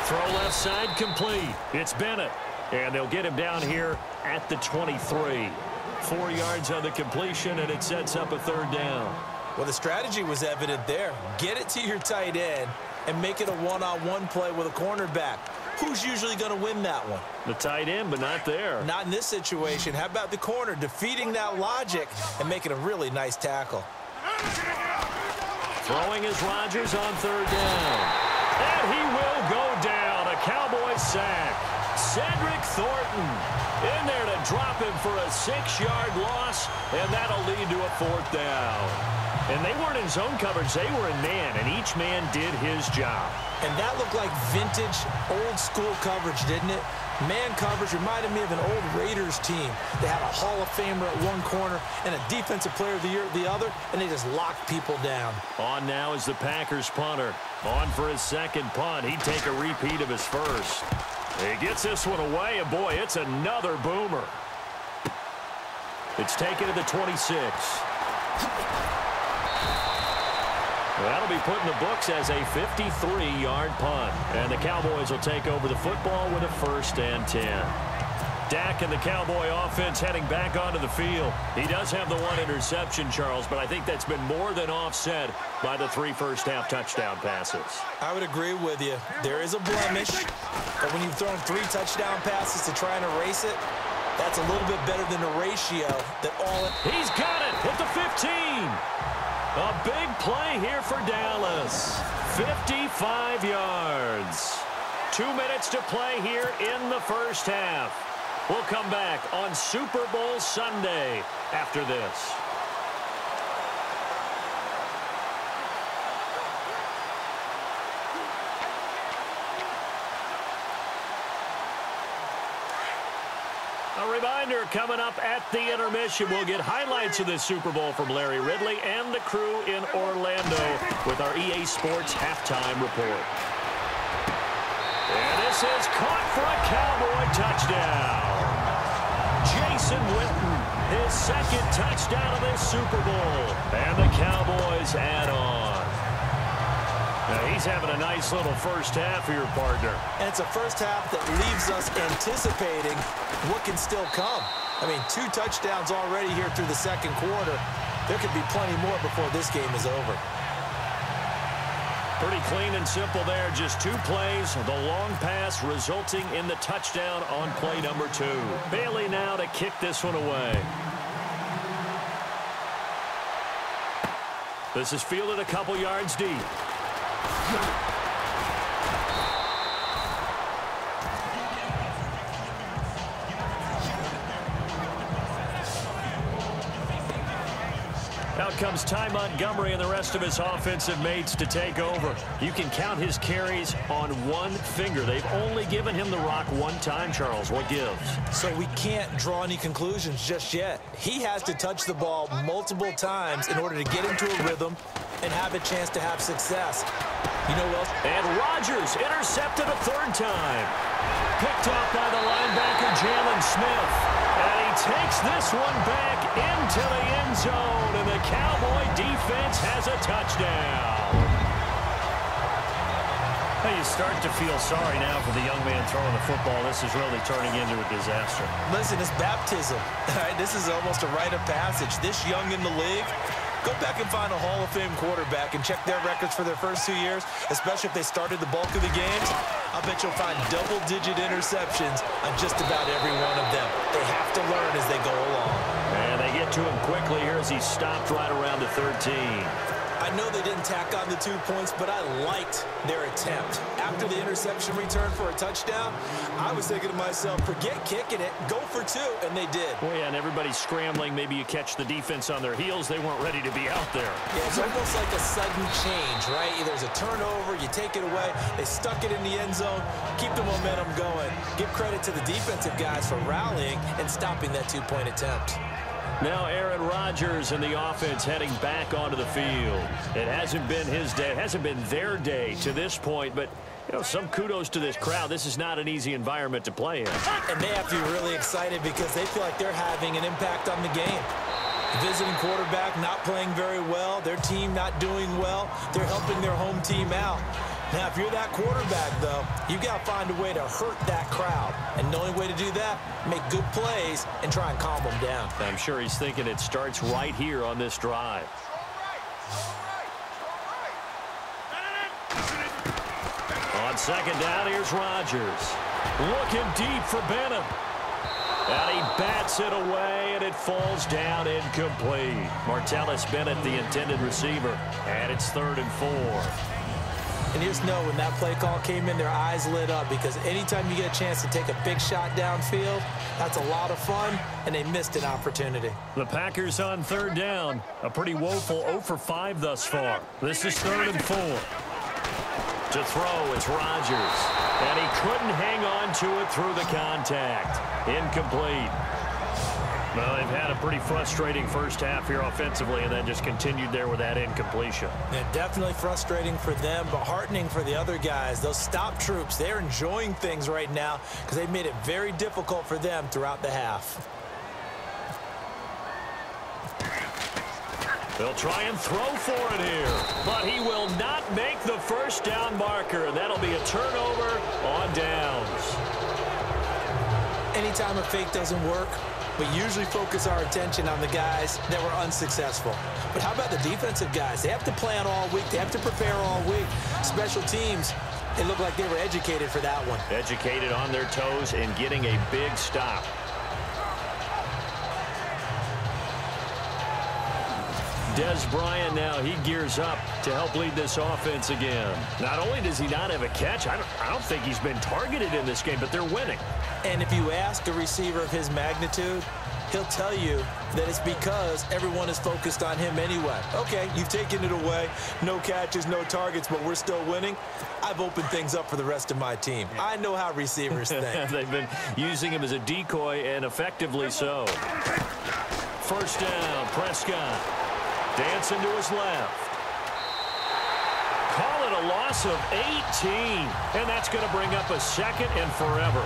Throw left side complete. It's Bennett. And they'll get him down here at the 23. 4 yards on the completion, and it sets up a 3rd down. Well, the strategy was evident there. Get it to your tight end and make it a one-on-one play with a cornerback. Who's usually going to win that one? The tight end, but not there. Not in this situation. How about the corner defeating that logic and making a really nice tackle? Throwing is Rodgers on 3rd down. And he will go down. A Cowboys sack. Cedric Thornton in there to drop him for a 6-yard loss, and that'll lead to a 4th down. And they weren't in zone coverage. They were in man, and each man did his job. And that looked like vintage, old-school coverage, didn't it? Man coverage reminded me of an old Raiders team. They had a Hall of Famer at one corner and a Defensive Player of the Year at the other, and they just locked people down. On now is the Packers punter. On for his 2nd punt. He'd take a repeat of his first. He gets this one away, and boy, it's another boomer. It's taken to the 26. That'll be put in the books as a 53-yard punt. And the Cowboys will take over the football with a 1st and 10. Dak and the Cowboy offense heading back onto the field. He does have the 1 interception, Charles, but I think that's been more than offset by the 3 first-half touchdown passes. I would agree with you. There is a blemish, but when you've thrown 3 touchdown passes to try and erase it, that's a little bit better than a ratio that all... He's got it at the 15. A big play here for Dallas. 55 yards. 2 minutes to play here in the first half. We'll come back on Super Bowl Sunday after this. A reminder, coming up at the intermission, we'll get highlights of this Super Bowl from Larry Ridley and the crew in Orlando with our EA Sports halftime report. And this is caught for a Cowboy touchdown. Jason Witten, his 2nd touchdown of this Super Bowl. And the Cowboys add on. Now he's having a nice little first half here, partner. And it's a first half that leaves us anticipating what can still come. I mean, 2 touchdowns already here through the 2nd quarter. There could be plenty more before this game is over. Pretty clean and simple there. Just 2 plays. The long pass resulting in the touchdown on play number 2. Bailey now to kick this one away. This is fielded a couple yards deep. Out comes Ty Montgomery and the rest of his offensive mates to take over. You can count his carries on 1 finger. They've only given him the rock 1 time, Charles. What gives? So we can't draw any conclusions just yet. He has to touch the ball multiple times in order to get into a rhythm and have a chance to have success. You know what else? And Rodgers intercepted a 3rd time. Picked off by the linebacker, Jalen Smith. And he takes this one back into the end zone, and the Cowboy defense has a touchdown. Hey, you start to feel sorry now for the young man throwing the football. This is really turning into a disaster. Listen, it's baptism. All right, this is almost a rite of passage. This young in the league, go back and find a Hall of Fame quarterback and check their records for their first 2 years, especially if they started the bulk of the games. I bet you'll find double-digit interceptions on just about every one of them. They have to learn as they go along. And they get to him quickly here as he stopped right around the 13. I know they didn't tack on the 2 points, but I liked their attempt. After the interception return for a touchdown, I was thinking to myself, forget kicking it, go for 2, and they did. Well, yeah, and everybody's scrambling. Maybe you catch the defense on their heels. They weren't ready to be out there. Yeah, it's almost like a sudden change, right? There's a turnover, you take it away, they stuck it in the end zone, keep the momentum going. Give credit to the defensive guys for rallying and stopping that 2-point attempt. Now Aaron Rodgers and the offense heading back onto the field. It hasn't been his day. It hasn't been their day to this point, but you know, some kudos to this crowd. This is not an easy environment to play in. And they have to be really excited because they feel like they're having an impact on the game. The visiting quarterback not playing very well, their team not doing well. They're helping their home team out. Now, if you're that quarterback, though, you got to find a way to hurt that crowd. And the only way to do that, make good plays and try and calm them down. I'm sure he's thinking it starts right here on this drive. On second down, here's Rodgers. Looking deep for Bennett. And he bats it away, and it falls down incomplete. Martellus Bennett, the intended receiver. And it's 3rd and 4. And you just know when that play call came in, their eyes lit up because anytime you get a chance to take a big shot downfield, that's a lot of fun, and they missed an opportunity. The Packers on 3rd down. A pretty woeful 0 for 5 thus far. This is 3rd and 4. To throw, it's Rodgers. And he couldn't hang on to it through the contact. Incomplete. Well, they've had a pretty frustrating first half here offensively and then just continued there with that incompletion. Yeah, definitely frustrating for them, but heartening for the other guys. Those stop troops, they're enjoying things right now because they've made it very difficult for them throughout the half. They'll try and throw for it here, but he will not make the first down marker. That'll be a turnover on downs. Anytime a fake doesn't work, we usually focus our attention on the guys that were unsuccessful. But how about the defensive guys? They have to plan all week. They have to prepare all week. Special teams, it looked like they were educated for that one. Educated on their toes and getting a big stop. Des Bryant now, he gears up to help lead this offense again. Not only does he not have a catch, I don't think he's been targeted in this game, but they're winning. And if you ask a receiver of his magnitude, he'll tell you that it's because everyone is focused on him anyway. Okay, you've taken it away. No catches, no targets, but we're still winning. I've opened things up for the rest of my team. I know how receivers think. They've been using him as a decoy, and effectively so. First down, Prescott. Dancing to his left. Call it a loss of 18. And that's going to bring up a 2nd and forever.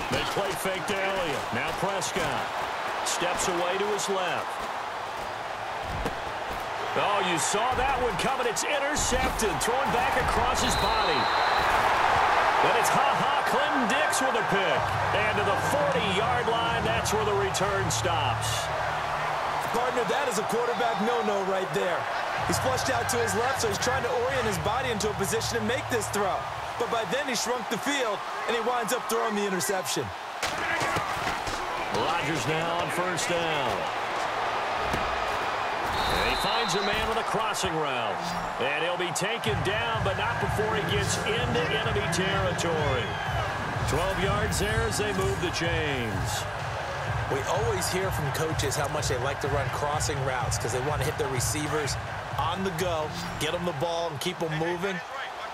They play fake to Elliott. Now Prescott steps away to his left. Oh, you saw that one coming. It's intercepted. Thrown back across his body. But it's Clinton Dix with a pick. And to the 40-yard line, that's where the return stops. Partner, that is a quarterback no-no right there. He's flushed out to his left, so he's trying to orient his body into a position to make this throw. But by then he shrunk the field, and he winds up throwing the interception. Rodgers now on first down. And he finds a man with a crossing route. And he'll be taken down, but not before he gets into enemy territory. 12 yards there as they move the chains. We always hear from coaches how much they like to run crossing routes because they want to hit their receivers on the go, get them the ball, and keep them moving.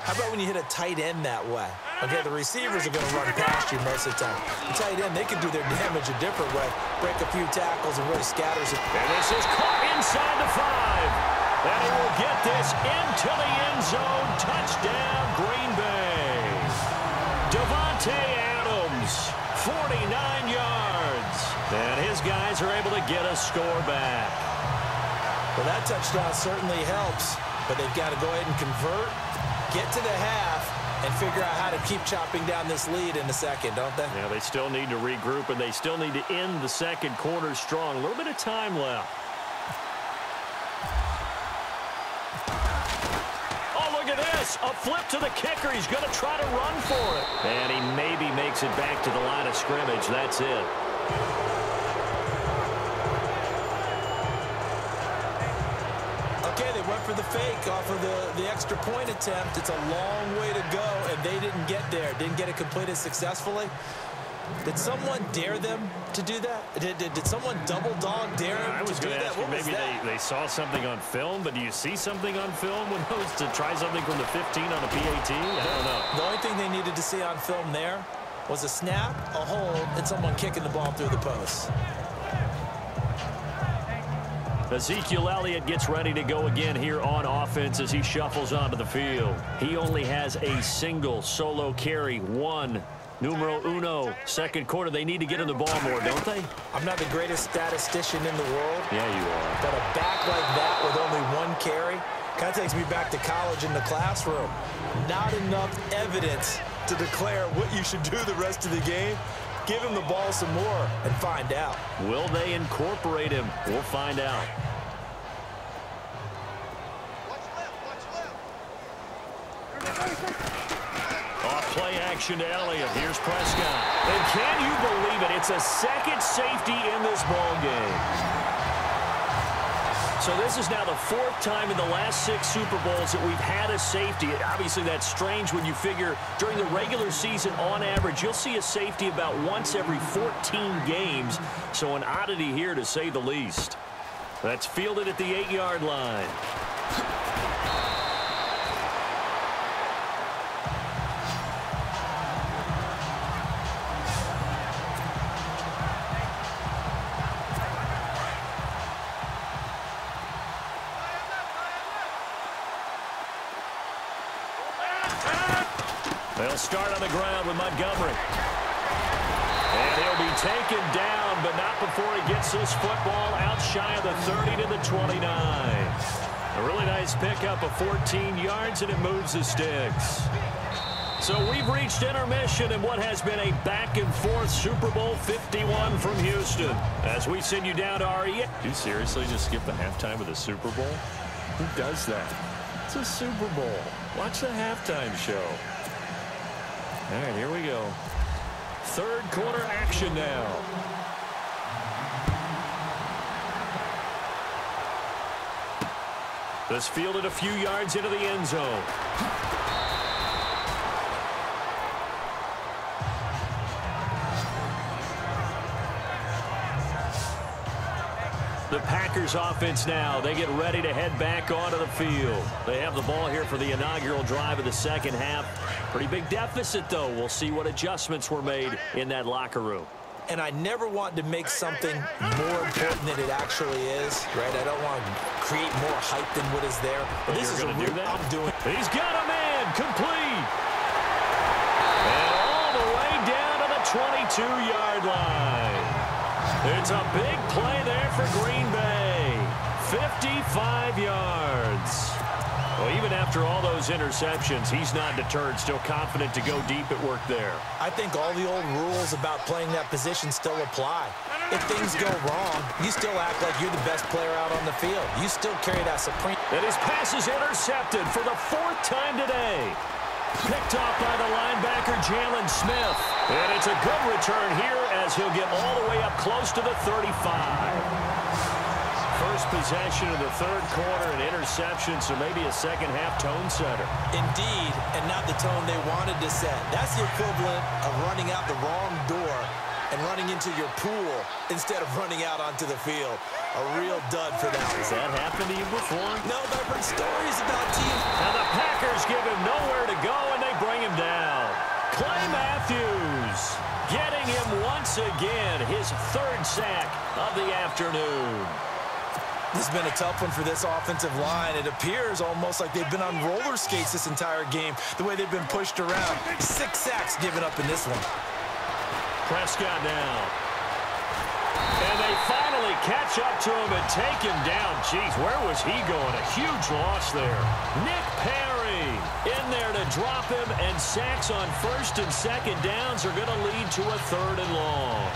How about when you hit a tight end that way? Okay, the receivers are going to run past you most of the time. The tight end, they can do their damage a different way, break a few tackles and really scatters it. And this is caught inside the 5. And he will get this into the end zone. Touchdown, Green Bay. Devontae Adams 49 yards. And his guys are able to get a score back. Well, that touchdown certainly helps, but they've got to go ahead and convert, get to the half, and figure out how to keep chopping down this lead in the second, don't they? Yeah, they still need to regroup, and they still need to end the second quarter strong. A little bit of time left. Oh, look at this. A flip to the kicker. He's going to try to run for it. And he maybe makes it back to the line of scrimmage. That's it. Okay, they went for the fake off of the extra point attempt. It's a long way to go, and they didn't get there. Didn't get it completed successfully. Did someone dare them to do that? Did someone double dog dare them to do that? I was going to ask you, maybe they saw something on film, but do you see something on film when it was to try something from the 15 on a PAT? I don't know. The only thing they needed to see on film there was a snap, a hold, and someone kicking the ball through the post. Ezekiel Elliott gets ready to go again here on offense as he shuffles onto the field. He only has a single solo carry, numero uno, second quarter. They need to get him the ball more, don't they? I'm not the greatest statistician in the world. Yeah, you are. But a back like that with only one carry kind of takes me back to college in the classroom. Not enough evidence to declare what you should do the rest of the game. Give him the ball some more and find out. Will they incorporate him? We'll find out. Off play action to Elliott. Here's Prescott. And can you believe it? It's a second safety in this ball game. So this is now the fourth time in the last 6 Super Bowls that we've had a safety. Obviously, that's strange when you figure during the regular season, on average, you'll see a safety about once every 14 games. So an oddity here, to say the least. That's fielded at the 8-yard line. They'll start on the ground with Montgomery. And he'll be taken down, but not before he gets this football out shy of the 30 to the 29. A really nice pickup of 14 yards, and it moves the sticks. So we've reached intermission in what has been a back-and-forth Super Bowl 51 from Houston. As we send you down to RE. Do you seriously just skip the halftime of the Super Bowl? Who does that? It's a Super Bowl. Watch the halftime show. All right, here we go. Third quarter action now. This fielded a few yards into the end zone. The Packers offense now. They get ready to head back onto the field. They have the ball here for the inaugural drive of the second half. Pretty big deficit, though. We'll see what adjustments were made in that locker room. And I never want to make something more important than it actually is, right? I don't want to create more hype than what is there. But this is a do that? I'm doing. He's got a man complete. And all the way down to the 22-yard line. It's a big play there for Green Bay. 55 yards. Well, even after all those interceptions, he's not deterred, still confident to go deep at work there. I think all the old rules about playing that position still apply. If things go wrong, you still act like you're the best player out on the field. You still carry that supreme. And his pass is intercepted for the 4th time today. Picked off by the linebacker, Jalen Smith. And it's a good return here as he'll get all the way up close to the 35. First possession of the third quarter, an interception, so maybe a second-half tone setter. Indeed, and not the tone they wanted to set. That's the equivalent of running out the wrong door and running into your pool instead of running out onto the field. A real dud for that one. Has that happened to you before? No, but I've heard stories about teams. And the Packers give him nowhere to go, and they bring him down. Clay Matthews getting him once again, his 3rd sack of the afternoon. This has been a tough one for this offensive line. It appears almost like they've been on roller skates this entire game, the way they've been pushed around. 6 sacks given up in this one. Prescott now. And they finally catch up to him and take him down. Jeez, where was he going? A huge loss there. Nick Perry in there to drop him, and sacks on first and second downs are going to lead to a 3rd and long.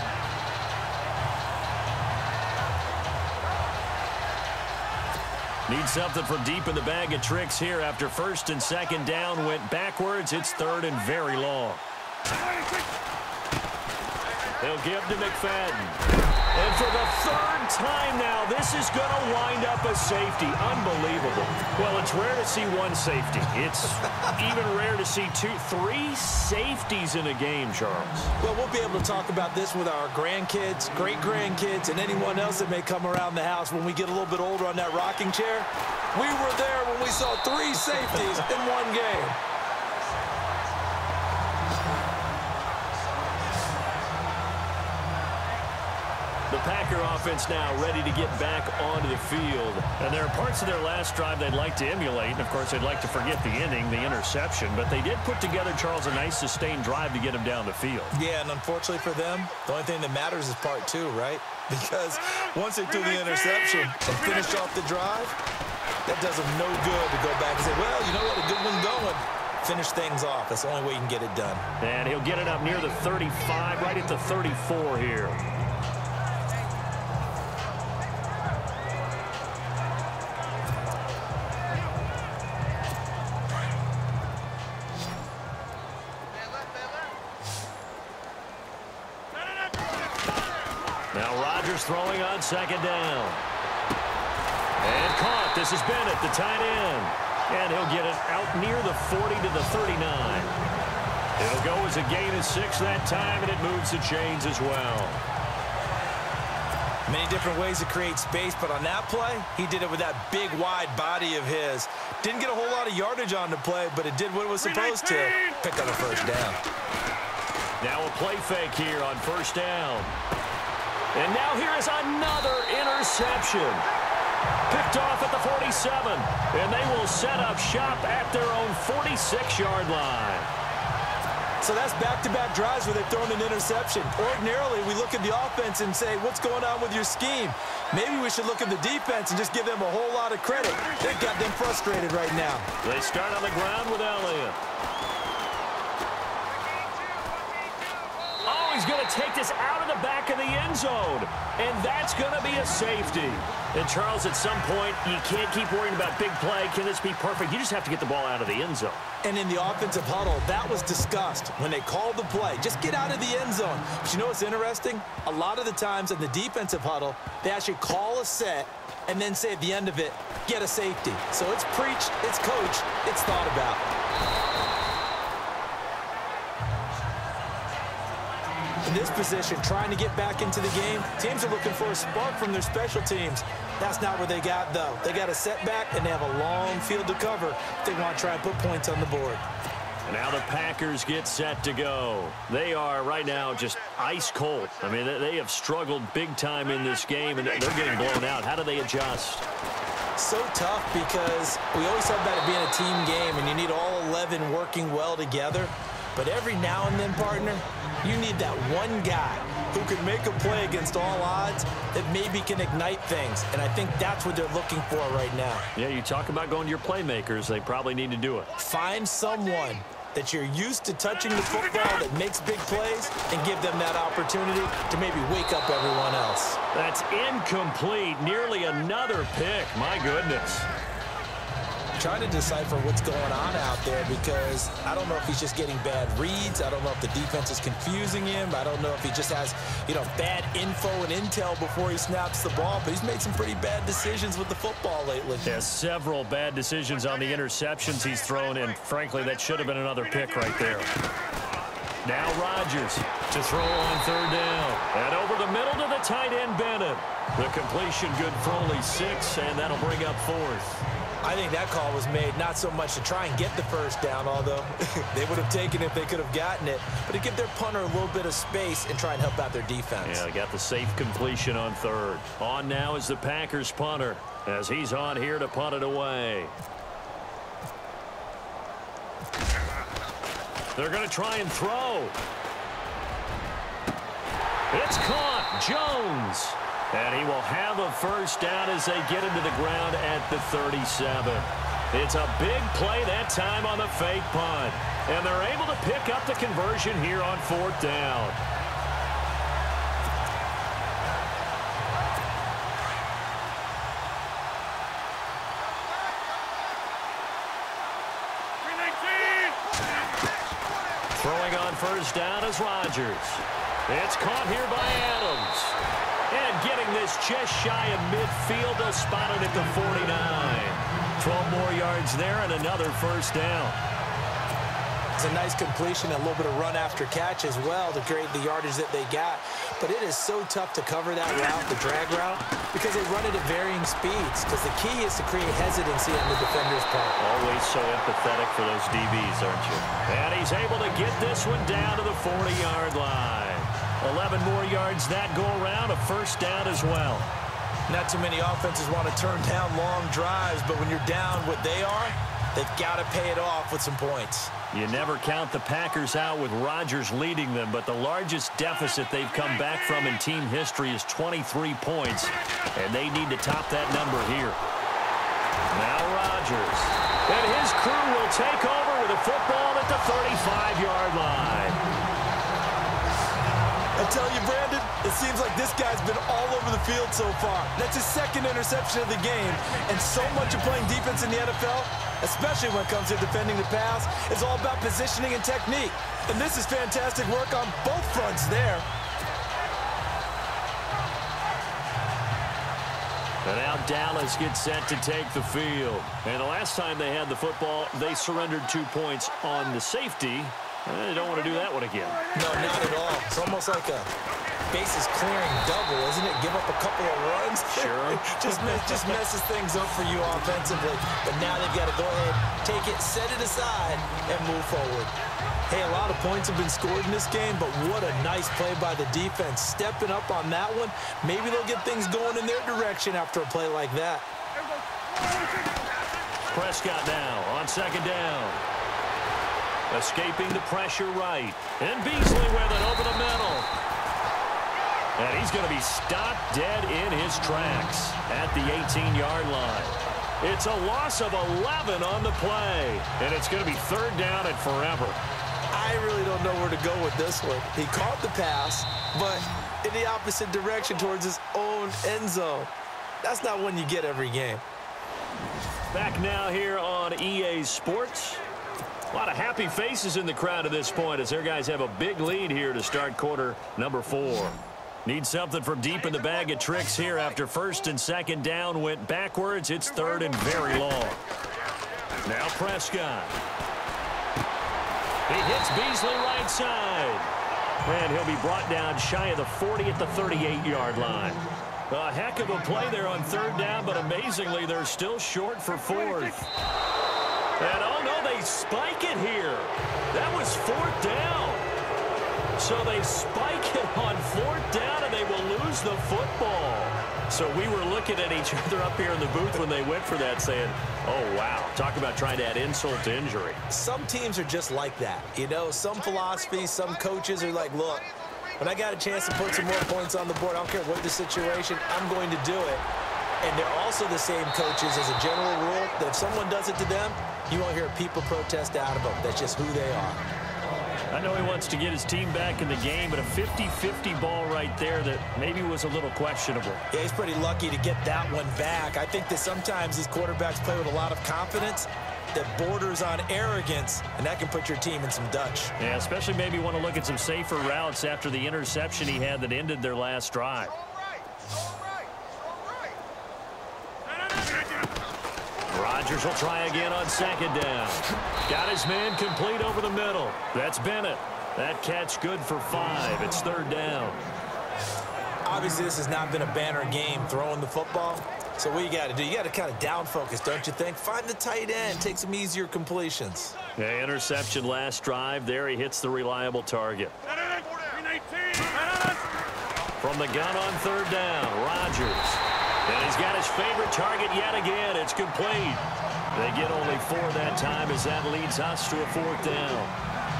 Need something from deep in the bag of tricks here after first and second down went backwards. It's 3rd and very long. They'll give to McFadden. And for the 3rd time now, this is going to wind up a safety. Unbelievable. Well, it's rare to see one safety. It's even rare to see 3 safeties in a game, Charles. Well, we'll be able to talk about this with our grandkids, great-grandkids, and anyone else that may come around the house when we get a little bit older on that rocking chair. We were there when we saw 3 safeties in one game. The Packer offense now ready to get back onto the field. And there are parts of their last drive they'd like to emulate. And, of course, they'd like to forget the inning, the interception. But they did put together, Charles, a nice sustained drive to get them down the field. Yeah, and unfortunately for them, the only thing that matters is part 2, right? Because once they threw the interception and finished off the drive, that does them no good to go back and say, well, you know what, a good one going. Finish things off. That's the only way you can get it done. And he'll get it up near the 35, right at the 34 here. Now Rodgers throwing on second down. And caught. This is Bennett, the tight end. And he'll get it out near the 40 to the 39. It'll go as a gain of 6 that time, and it moves the chains as well. Many different ways to create space, but on that play, he did it with that big, wide body of his. Didn't get a whole lot of yardage on the play, but it did what it was supposed to. Picked up a first down. Now a play fake here on first down. And now here is another interception. Picked off at the 47. And they will set up shop at their own 46-yard line. So that's back-to-back drives where they've thrown an interception. Ordinarily, we look at the offense and say, what's going on with your scheme? Maybe we should look at the defense and just give them a whole lot of credit. They've got them frustrated right now. They start on the ground with Elliott. Oh, he's going to take this out of the back of the end zone. And that's going to be a safety. And, Charles, at some point, you can't keep worrying about big play. Can this be perfect? You just have to get the ball out of the end zone. And in the offensive huddle, that was discussed when they called the play. Just get out of the end zone. But you know what's interesting? A lot of the times in the defensive huddle, they actually call a set and then say at the end of it, get a safety. So it's preached, it's coached, it's thought about. In this position, trying to get back into the game, teams are looking for a spark from their special teams. That's not what they got, though. They got a setback, and they have a long field to cover if they want to try and put points on the board. And now the Packers get set to go. They are right now just ice cold. I mean, they have struggled big time in this game, and they're getting blown out. How do they adjust? So tough because we always talk about it being a team game, and you need all 11 working well together. But every now and then, partner, you need that one guy who can make a play against all odds that maybe can ignite things. And I think that's what they're looking for right now. Yeah, you talk about going to your playmakers. They probably need to do it. Find someone that you're used to touching the football that makes big plays and give them that opportunity to maybe wake up everyone else. That's incomplete. Nearly another pick. My goodness. Trying to decipher what's going on out there because I don't know if he's just getting bad reads. I don't know if the defense is confusing him. I don't know if he just has, bad info and intel before he snaps the ball. But he's made some pretty bad decisions with the football lately. Yeah, several bad decisions on the interceptions he's thrown, and frankly, that should have been another pick right there. Now Rodgers to throw on third down. And over the middle to the tight end, Bennett. The completion good for only 6, and that'll bring up 4th. I think that call was made not so much to try and get the first down, although they would have taken it if they could have gotten it, but to give their punter a little bit of space and try and help out their defense. Yeah, they got the safe completion on third. On now is the Packers punter as he's on here to punt it away. They're going to try and throw. It's caught. Jones. And he will have a first down as they get into the ground at the 37. It's a big play that time on the fake punt. And they're able to pick up the conversion here on 4th down. Throwing on first down is Rodgers. It's caught here by Adams. And getting this just shy of midfield, they'll spot it at the 49. 12 more yards there and another first down. It's a nice completion, a little bit of run after catch as well to create the yardage that they got. But it is so tough to cover that route, the drag route, because they run it at varying speeds. Because the key is to create hesitancy on the defender's part. Always so empathetic for those DBs, aren't you? And he's able to get this one down to the 40-yard line. 11 more yards that go around, a first down as well. Not too many offenses want to turn down long drives, but when you're down what they are, they've got to pay it off with some points. You never count the Packers out with Rodgers leading them, but the largest deficit they've come back from in team history is 23 points, and they need to top that number here. Now Rodgers. And his crew will take over with the football at the 35-yard line. I tell you, Brandon, it seems like this guy's been all over the field so far. That's his second interception of the game, and so much of playing defense in the NFL, especially when it comes to defending the pass, is all about positioning and technique. And this is fantastic work on both fronts there. And now Dallas gets set to take the field. And the last time they had the football, they surrendered 2 points on the safety. They don't want to do that one again. No, not at all. It's almost like a bases clearing double, isn't it? Give up a couple of runs. Sure. just messes things up for you offensively. But now they've got to go ahead, take it, set it aside, and move forward. Hey, a lot of points have been scored in this game, but what a nice play by the defense. Stepping up on that one. Maybe they'll get things going in their direction after a play like that. Prescott now on second down. Escaping the pressure right. And Beasley with it over the middle. And he's going to be stopped dead in his tracks at the 18-yard line. It's a loss of 11 on the play. And it's going to be third down and forever. I really don't know where to go with this one. He caught the pass, but in the opposite direction towards his own end zone. That's not one you get every game. Back now here on EA Sports. A lot of happy faces in the crowd at this point as their guys have a big lead here to start quarter number 4. Need something from deep in the bag of tricks here after first and second down went backwards. It's third and very long. Now Prescott. He hits Beasley right side. And he'll be brought down shy of the 40 at the 38-yard line. A heck of a play there on third down, but amazingly they're still short for fourth. And oh no, they spike it here. That was fourth down. So they spike it on fourth down and they will lose the football. So we were looking at each other up here in the booth when they went for that saying, oh wow, talk about trying to add insult to injury. Some teams are just like that. You know, some philosophies, some coaches are like, look, when I got a chance to put some more points on the board, I don't care what the situation, I'm going to do it. And they're also the same coaches as a general rule that if someone does it to them, you won't hear people protest out of them. That's just who they are. I know he wants to get his team back in the game, but a 50-50 ball right there that maybe was a little questionable. Yeah, he's pretty lucky to get that one back. I think that sometimes these quarterbacks play with a lot of confidence that borders on arrogance, and that can put your team in some Dutch. Yeah, especially maybe want to look at some safer routes after the interception he had that ended their last drive. Rodgers will try again on second down. Got his man complete over the middle. That's Bennett. That catch good for 5. It's third down. Obviously, this has not been a banner game throwing the football. So what you got to do, you got to kind of down focus, don't you think? Find the tight end, take some easier completions. Yeah, interception last drive. There he hits the reliable target. From the gun on third down, Rodgers. And he's got his favorite target yet again. It's complete. They get only 4 that time as that leads us to a fourth down.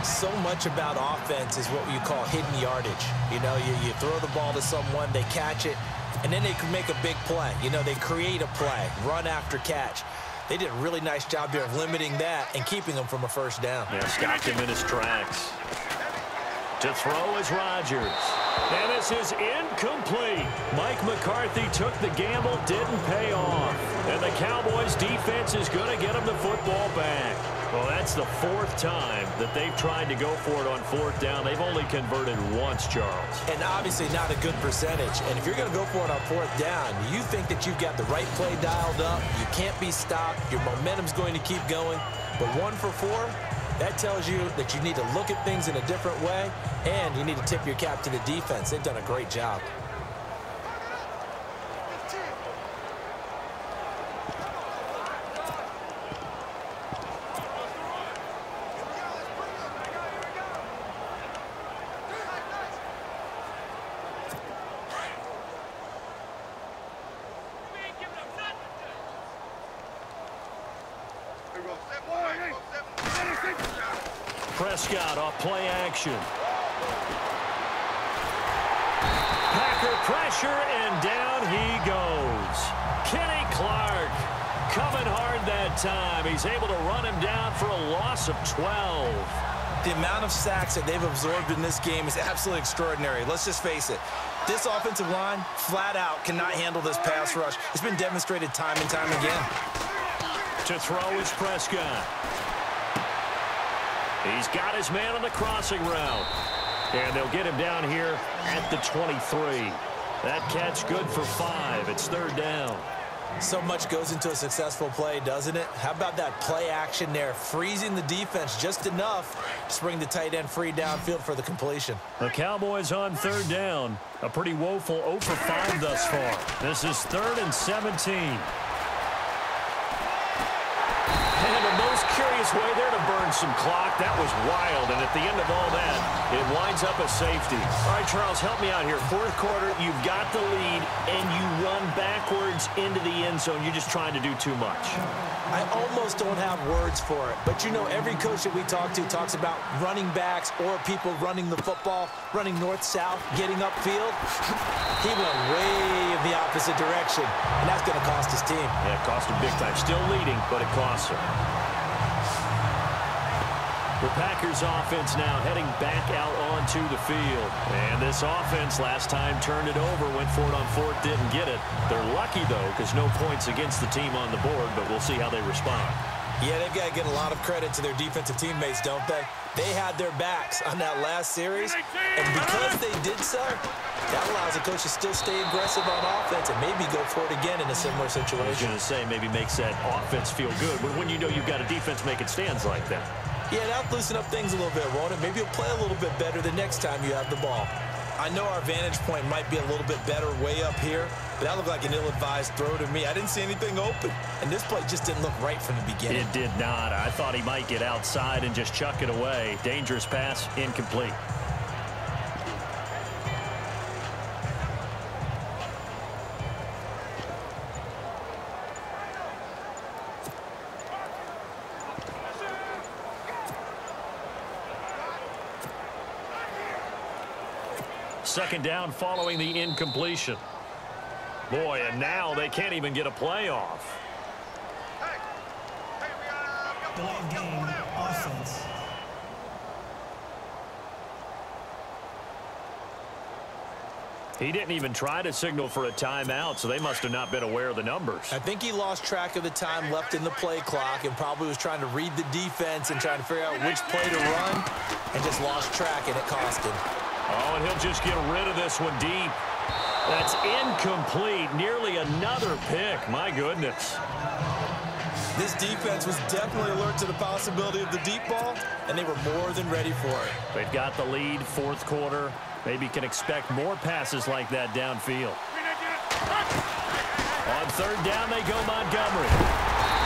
So much about offense is what you call hidden yardage. You know, you throw the ball to someone, they catch it, and then they can make a big play. You know, they create a play, run after catch. They did a really nice job here of limiting that and keeping them from a first down. Yeah, stopped him in his tracks. To throw is Rodgers. And this is incomplete. Mike McCarthy took the gamble, didn't pay off. And the Cowboys defense is going to get him the football back. Well, that's the 4th time that they've tried to go for it on 4th down. They've only converted once, Charles. And obviously not a good percentage. And if you're going to go for it on 4th down, you think that you've got the right play dialed up. You can't be stopped. Your momentum's going to keep going. But 1 for 4, that tells you that you need to look at things in a different way, and you need to tip your cap to the defense. They've done a great job. Prescott off play action. Packer pressure, and down he goes. Kenny Clark coming hard that time. He's able to run him down for a loss of 12. The amount of sacks that they've absorbed in this game is absolutely extraordinary. Let's just face it. This offensive line, flat out, cannot handle this pass rush. It's been demonstrated time and time again. To throw is Prescott. He's got his man on the crossing route. And they'll get him down here at the 23. That catch good for 5. It's 3rd down. So much goes into a successful play, doesn't it? How about that play action there, freezing the defense just enough to bring the tight end free downfield for the completion. The Cowboys on 3rd down. A pretty woeful 0 for 5 thus far. This is 3rd and 17. And the most curious way there to burn some clock. That was wild. And at the end of all that, it winds up a safety. All right, Charles, help me out here. 4th quarter, you've got the lead, and you run backwards into the end zone. You're just trying to do too much. I almost don't have words for it. But, you know, every coach that we talk to talks about running backs or people running the football, running north-south, getting upfield. He went way in the opposite direction, and that's going to cost his team. Yeah, it cost him big time. Still leading, but it costs him. The Packers offense now heading back out onto the field. And this offense last time turned it over, went for it on 4th, didn't get it. They're lucky, though, because no points against the team on the board, but we'll see how they respond. Yeah, they've got to get a lot of credit to their defensive teammates, don't they? They had their backs on that last series, and because they did so, that allows the coach to still stay aggressive on offense and maybe go for it again in a similar situation. I was going to say maybe makes that offense feel good, but when you know you've got a defense making stands like that. Yeah, that'll loosen up things a little bit, won't it? Maybe you'll play a little bit better the next time you have the ball. I know our vantage point might be a little bit better way up here, but that looked like an ill-advised throw to me. I didn't see anything open, and this play just didn't look right from the beginning. It did not. I thought he might get outside and just chuck it away. Dangerous pass, incomplete. Second down following the incompletion. Boy, and now they can't even get a play off. Delayed game, offense. He didn't even try to signal for a timeout, so they must have not been aware of the numbers. I think he lost track of the time left in the play clock and probably was trying to read the defense and trying to figure out which play to run and just lost track, and it cost him. Oh, and he'll just get rid of this one deep. That's incomplete. Nearly another pick. My goodness. This defense was definitely alert to the possibility of the deep ball, and they were more than ready for it. They've got the lead, 4th quarter. Maybe can expect more passes like that downfield. On 3rd down, they go Montgomery.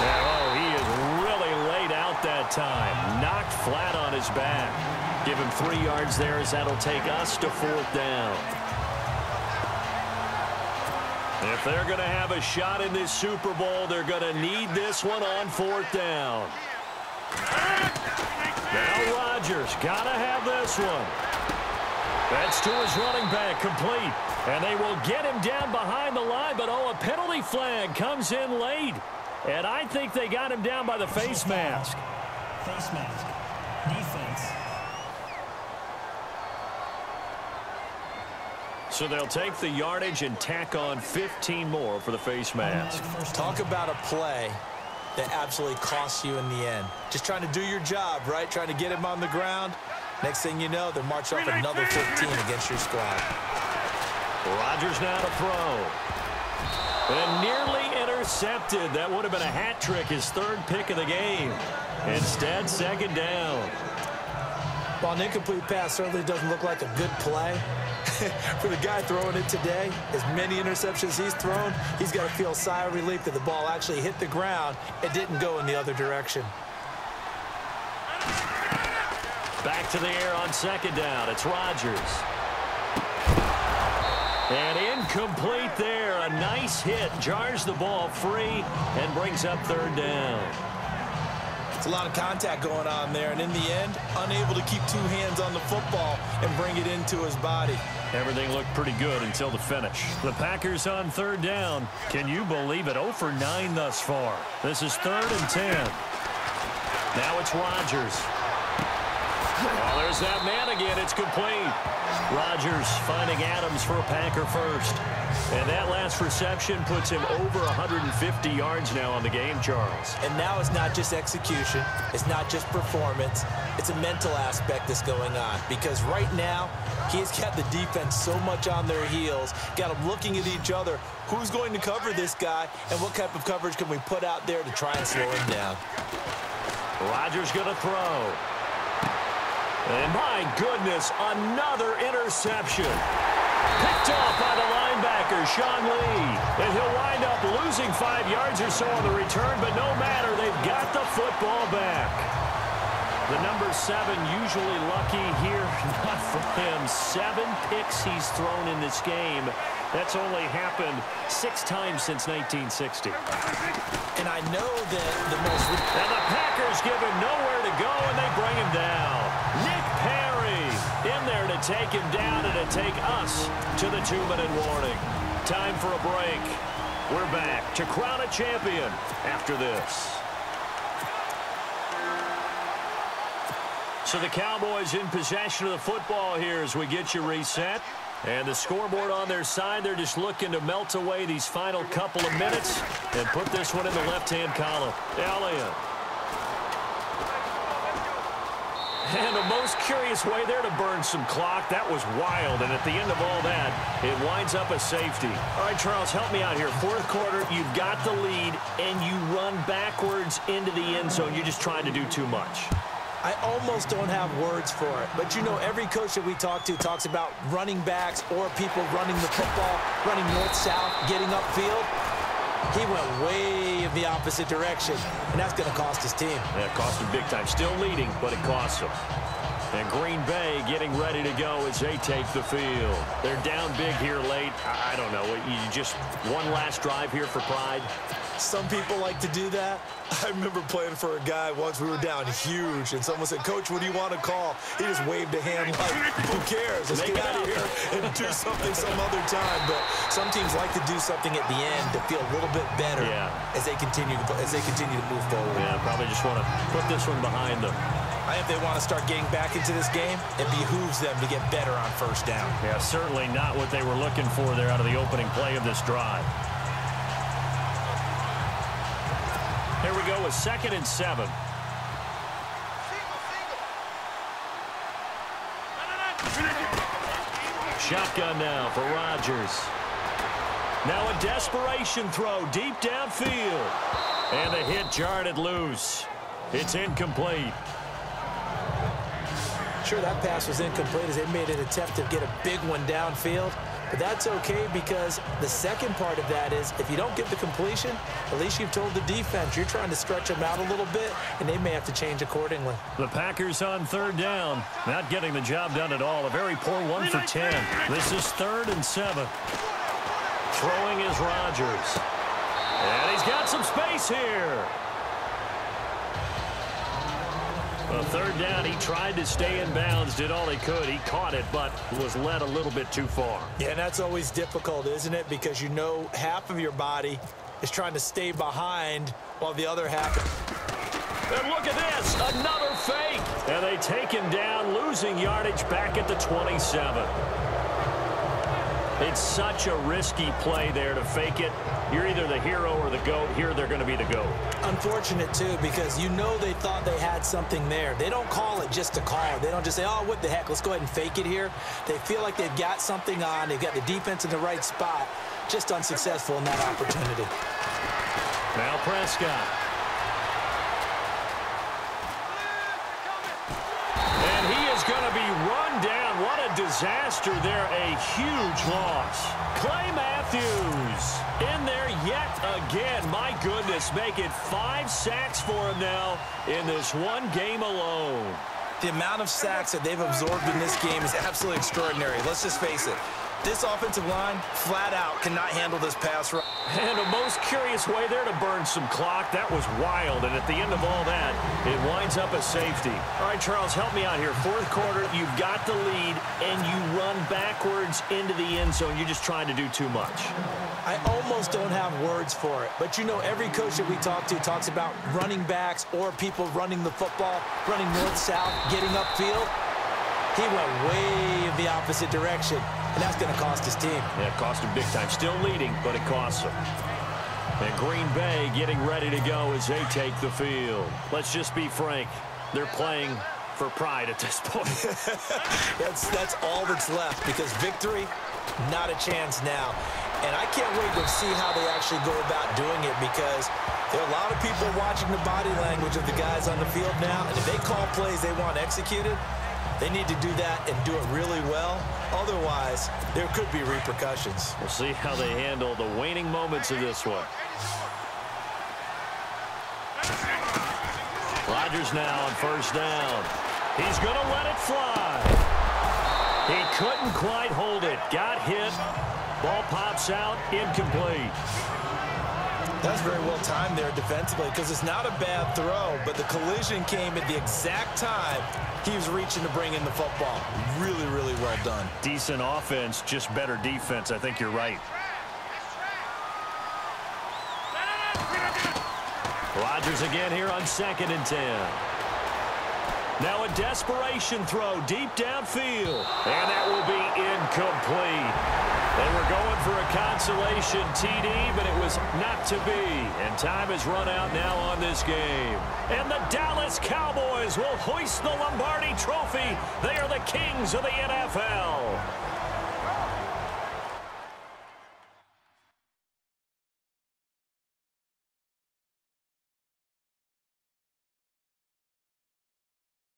Oh, he is really laid out that time. Knocked flat on his back. Give him 3 yards there as that'll take us to 4th down. If they're going to have a shot in this Super Bowl, they're going to need this one on 4th down. Now Rodgers, gotta have this one. That's to his running back, complete. And they will get him down behind the line, but a penalty flag comes in late. And I think they got him down by the face mask. Face mask. Defense. So they'll take the yardage and tack on 15 more for the face mask. Talk about a play that absolutely costs you in the end. Just trying to do your job, right? Trying to get him on the ground. Next thing you know, they're marching off another 15 against your squad. Rodgers now to throw. And nearly intercepted. That would have been a hat trick, his third pick of the game. Instead, second down. Well, an incomplete pass certainly doesn't look like a good play. For the guy throwing it today, as many interceptions he's thrown, he's got to feel a sigh of relief that the ball actually hit the ground and didn't go in the other direction. Back to the air on second down. It's Rodgers. And incomplete there. A nice hit. Jars the ball free and brings up third down. It's a lot of contact going on there, and in the end, unable to keep two hands on the football and bring it into his body. Everything looked pretty good until the finish. The Packers on third down. Can you believe it? 0 for 9 thus far. This is 3rd and 10. Now it's Rodgers. Oh, there's that man again. It's complete. Rodgers finding Adams for a Packer first. And that last reception puts him over 150 yards now on the game, Charles. And now it's not just execution. It's not just performance. It's a mental aspect that's going on. Because right now, he's got the defense so much on their heels, got them looking at each other. Who's going to cover this guy, and what type of coverage can we put out there to try and slow him down? Rodgers going to throw. And my goodness, another interception. Picked off by the linebacker, Sean Lee. And he'll wind up losing 5 yards or so on the return, but no matter, they've got the football back. The number 7 usually lucky here, not for him. 7 picks he's thrown in this game. That's only happened 6 times since 1960. And I know that the most... And the Packers give him nowhere to go, and they bring him down. Nick Perry in there to take him down and to take us to the 2-minute warning. Time for a break. We're back to crown a champion after this. So the Cowboys in possession of the football here as we get you reset. And the scoreboard on their side, they're just looking to melt away these final couple of minutes and put this one in the left-hand column. Elliott. And the most curious way there to burn some clock. That was wild. And at the end of all that, it winds up a safety. All right, Charles, help me out here. 4th quarter, you've got the lead, and you run backwards into the end zone. You're just trying to do too much. I almost don't have words for it. But, you know, every coach that we talk to talks about running backs or people running the football, running north-south, getting upfield. He went way in the opposite direction, and that's going to cost his team. Yeah, it cost him big time. Still leading, but it costs him. And Green Bay getting ready to go as they take the field. They're down big here late. I don't know. You just one last drive here for pride. Some people like to do that. I remember playing for a guy once. We were down huge, and someone said, "Coach, what do you want to call?" He just waved a hand like, "Who cares? Let's get out of here and do something some other time." But some teams like to do something at the end to feel a little bit better as they continue to move forward. Yeah, probably just want to put this one behind them. If they want to start getting back into this game, it behooves them to get better on 1st down. Yeah, certainly not what they were looking for there out of the opening play of this drive. Here we go with 2nd and 7. Shotgun now for Rodgers. Now a desperation throw deep downfield. And the hit jarred it loose. It's incomplete. Sure, that pass was incomplete as they made an attempt to get a big one downfield. But that's okay because the second part of that is if you don't get the completion, at least you've told the defense you're trying to stretch them out a little bit, and they may have to change accordingly. The Packers on 3rd down, not getting the job done at all. A very poor 1 for 10. This is 3rd and 7. Throwing is Rodgers. And he's got some space here. A third down, he tried to stay in bounds, did all he could. He caught it, but was led a little bit too far. Yeah, and that's always difficult, isn't it? Because you know half of your body is trying to stay behind while the other half... And look at this, another fake. And they take him down, losing yardage back at the 27. It's such a risky play there to fake it. You're either the hero or the GOAT. Here they're going to be the GOAT. Unfortunate, too, because you know they thought they had something there. They don't call it just to call it. They don't just say, oh, what the heck, let's go ahead and fake it here. They feel like they've got something on. They've got the defense in the right spot. Just unsuccessful in that opportunity. Now Prescott. And he is going to be run down. What a disaster there. A huge loss. Clay Matthews in there yet again. My goodness, make it 5 sacks for him now in this one game alone. The amount of sacks that they've absorbed in this game is absolutely extraordinary. Let's just face it. This offensive line, flat out, cannot handle this pass rush. And a most curious way there to burn some clock. That was wild. And at the end of all that, it winds up a safety. All right, Charles, help me out here. Fourth quarter, you've got the lead, and you run backwards into the end zone. You're just trying to do too much. I almost don't have words for it. But, you know, every coach that we talk to talks about running backs or people running the football, running north-south, getting upfield. He went way in the opposite direction, and that's going to cost his team. Yeah, it cost him big time. Still leading, but it costs him. And Green Bay getting ready to go as they take the field. Let's just be frank. They're playing for pride at this point. That's all that's left, because victory, not a chance now. And I can't wait to see how they actually go about doing it, because there are a lot of people watching the body language of the guys on the field now, and if they call plays they want executed, they need to do that and do it really well. Otherwise, there could be repercussions. We'll see how they handle the waning moments of this one. Rodgers now on first down. He's going to let it fly. He couldn't quite hold it. Got hit. Ball pops out. Incomplete. That's very well timed there defensively, because it's not a bad throw, but the collision came at the exact time he was reaching to bring in the football. Really, really well done. Decent offense, just better defense. I think you're right. Rodgers again here on 2nd and 10. Now a desperation throw deep downfield, and that will be incomplete. They were going for a consolation TD, but it was not to be. And time has run out now on this game. And the Dallas Cowboys will hoist the Lombardi Trophy. They are the kings of the NFL.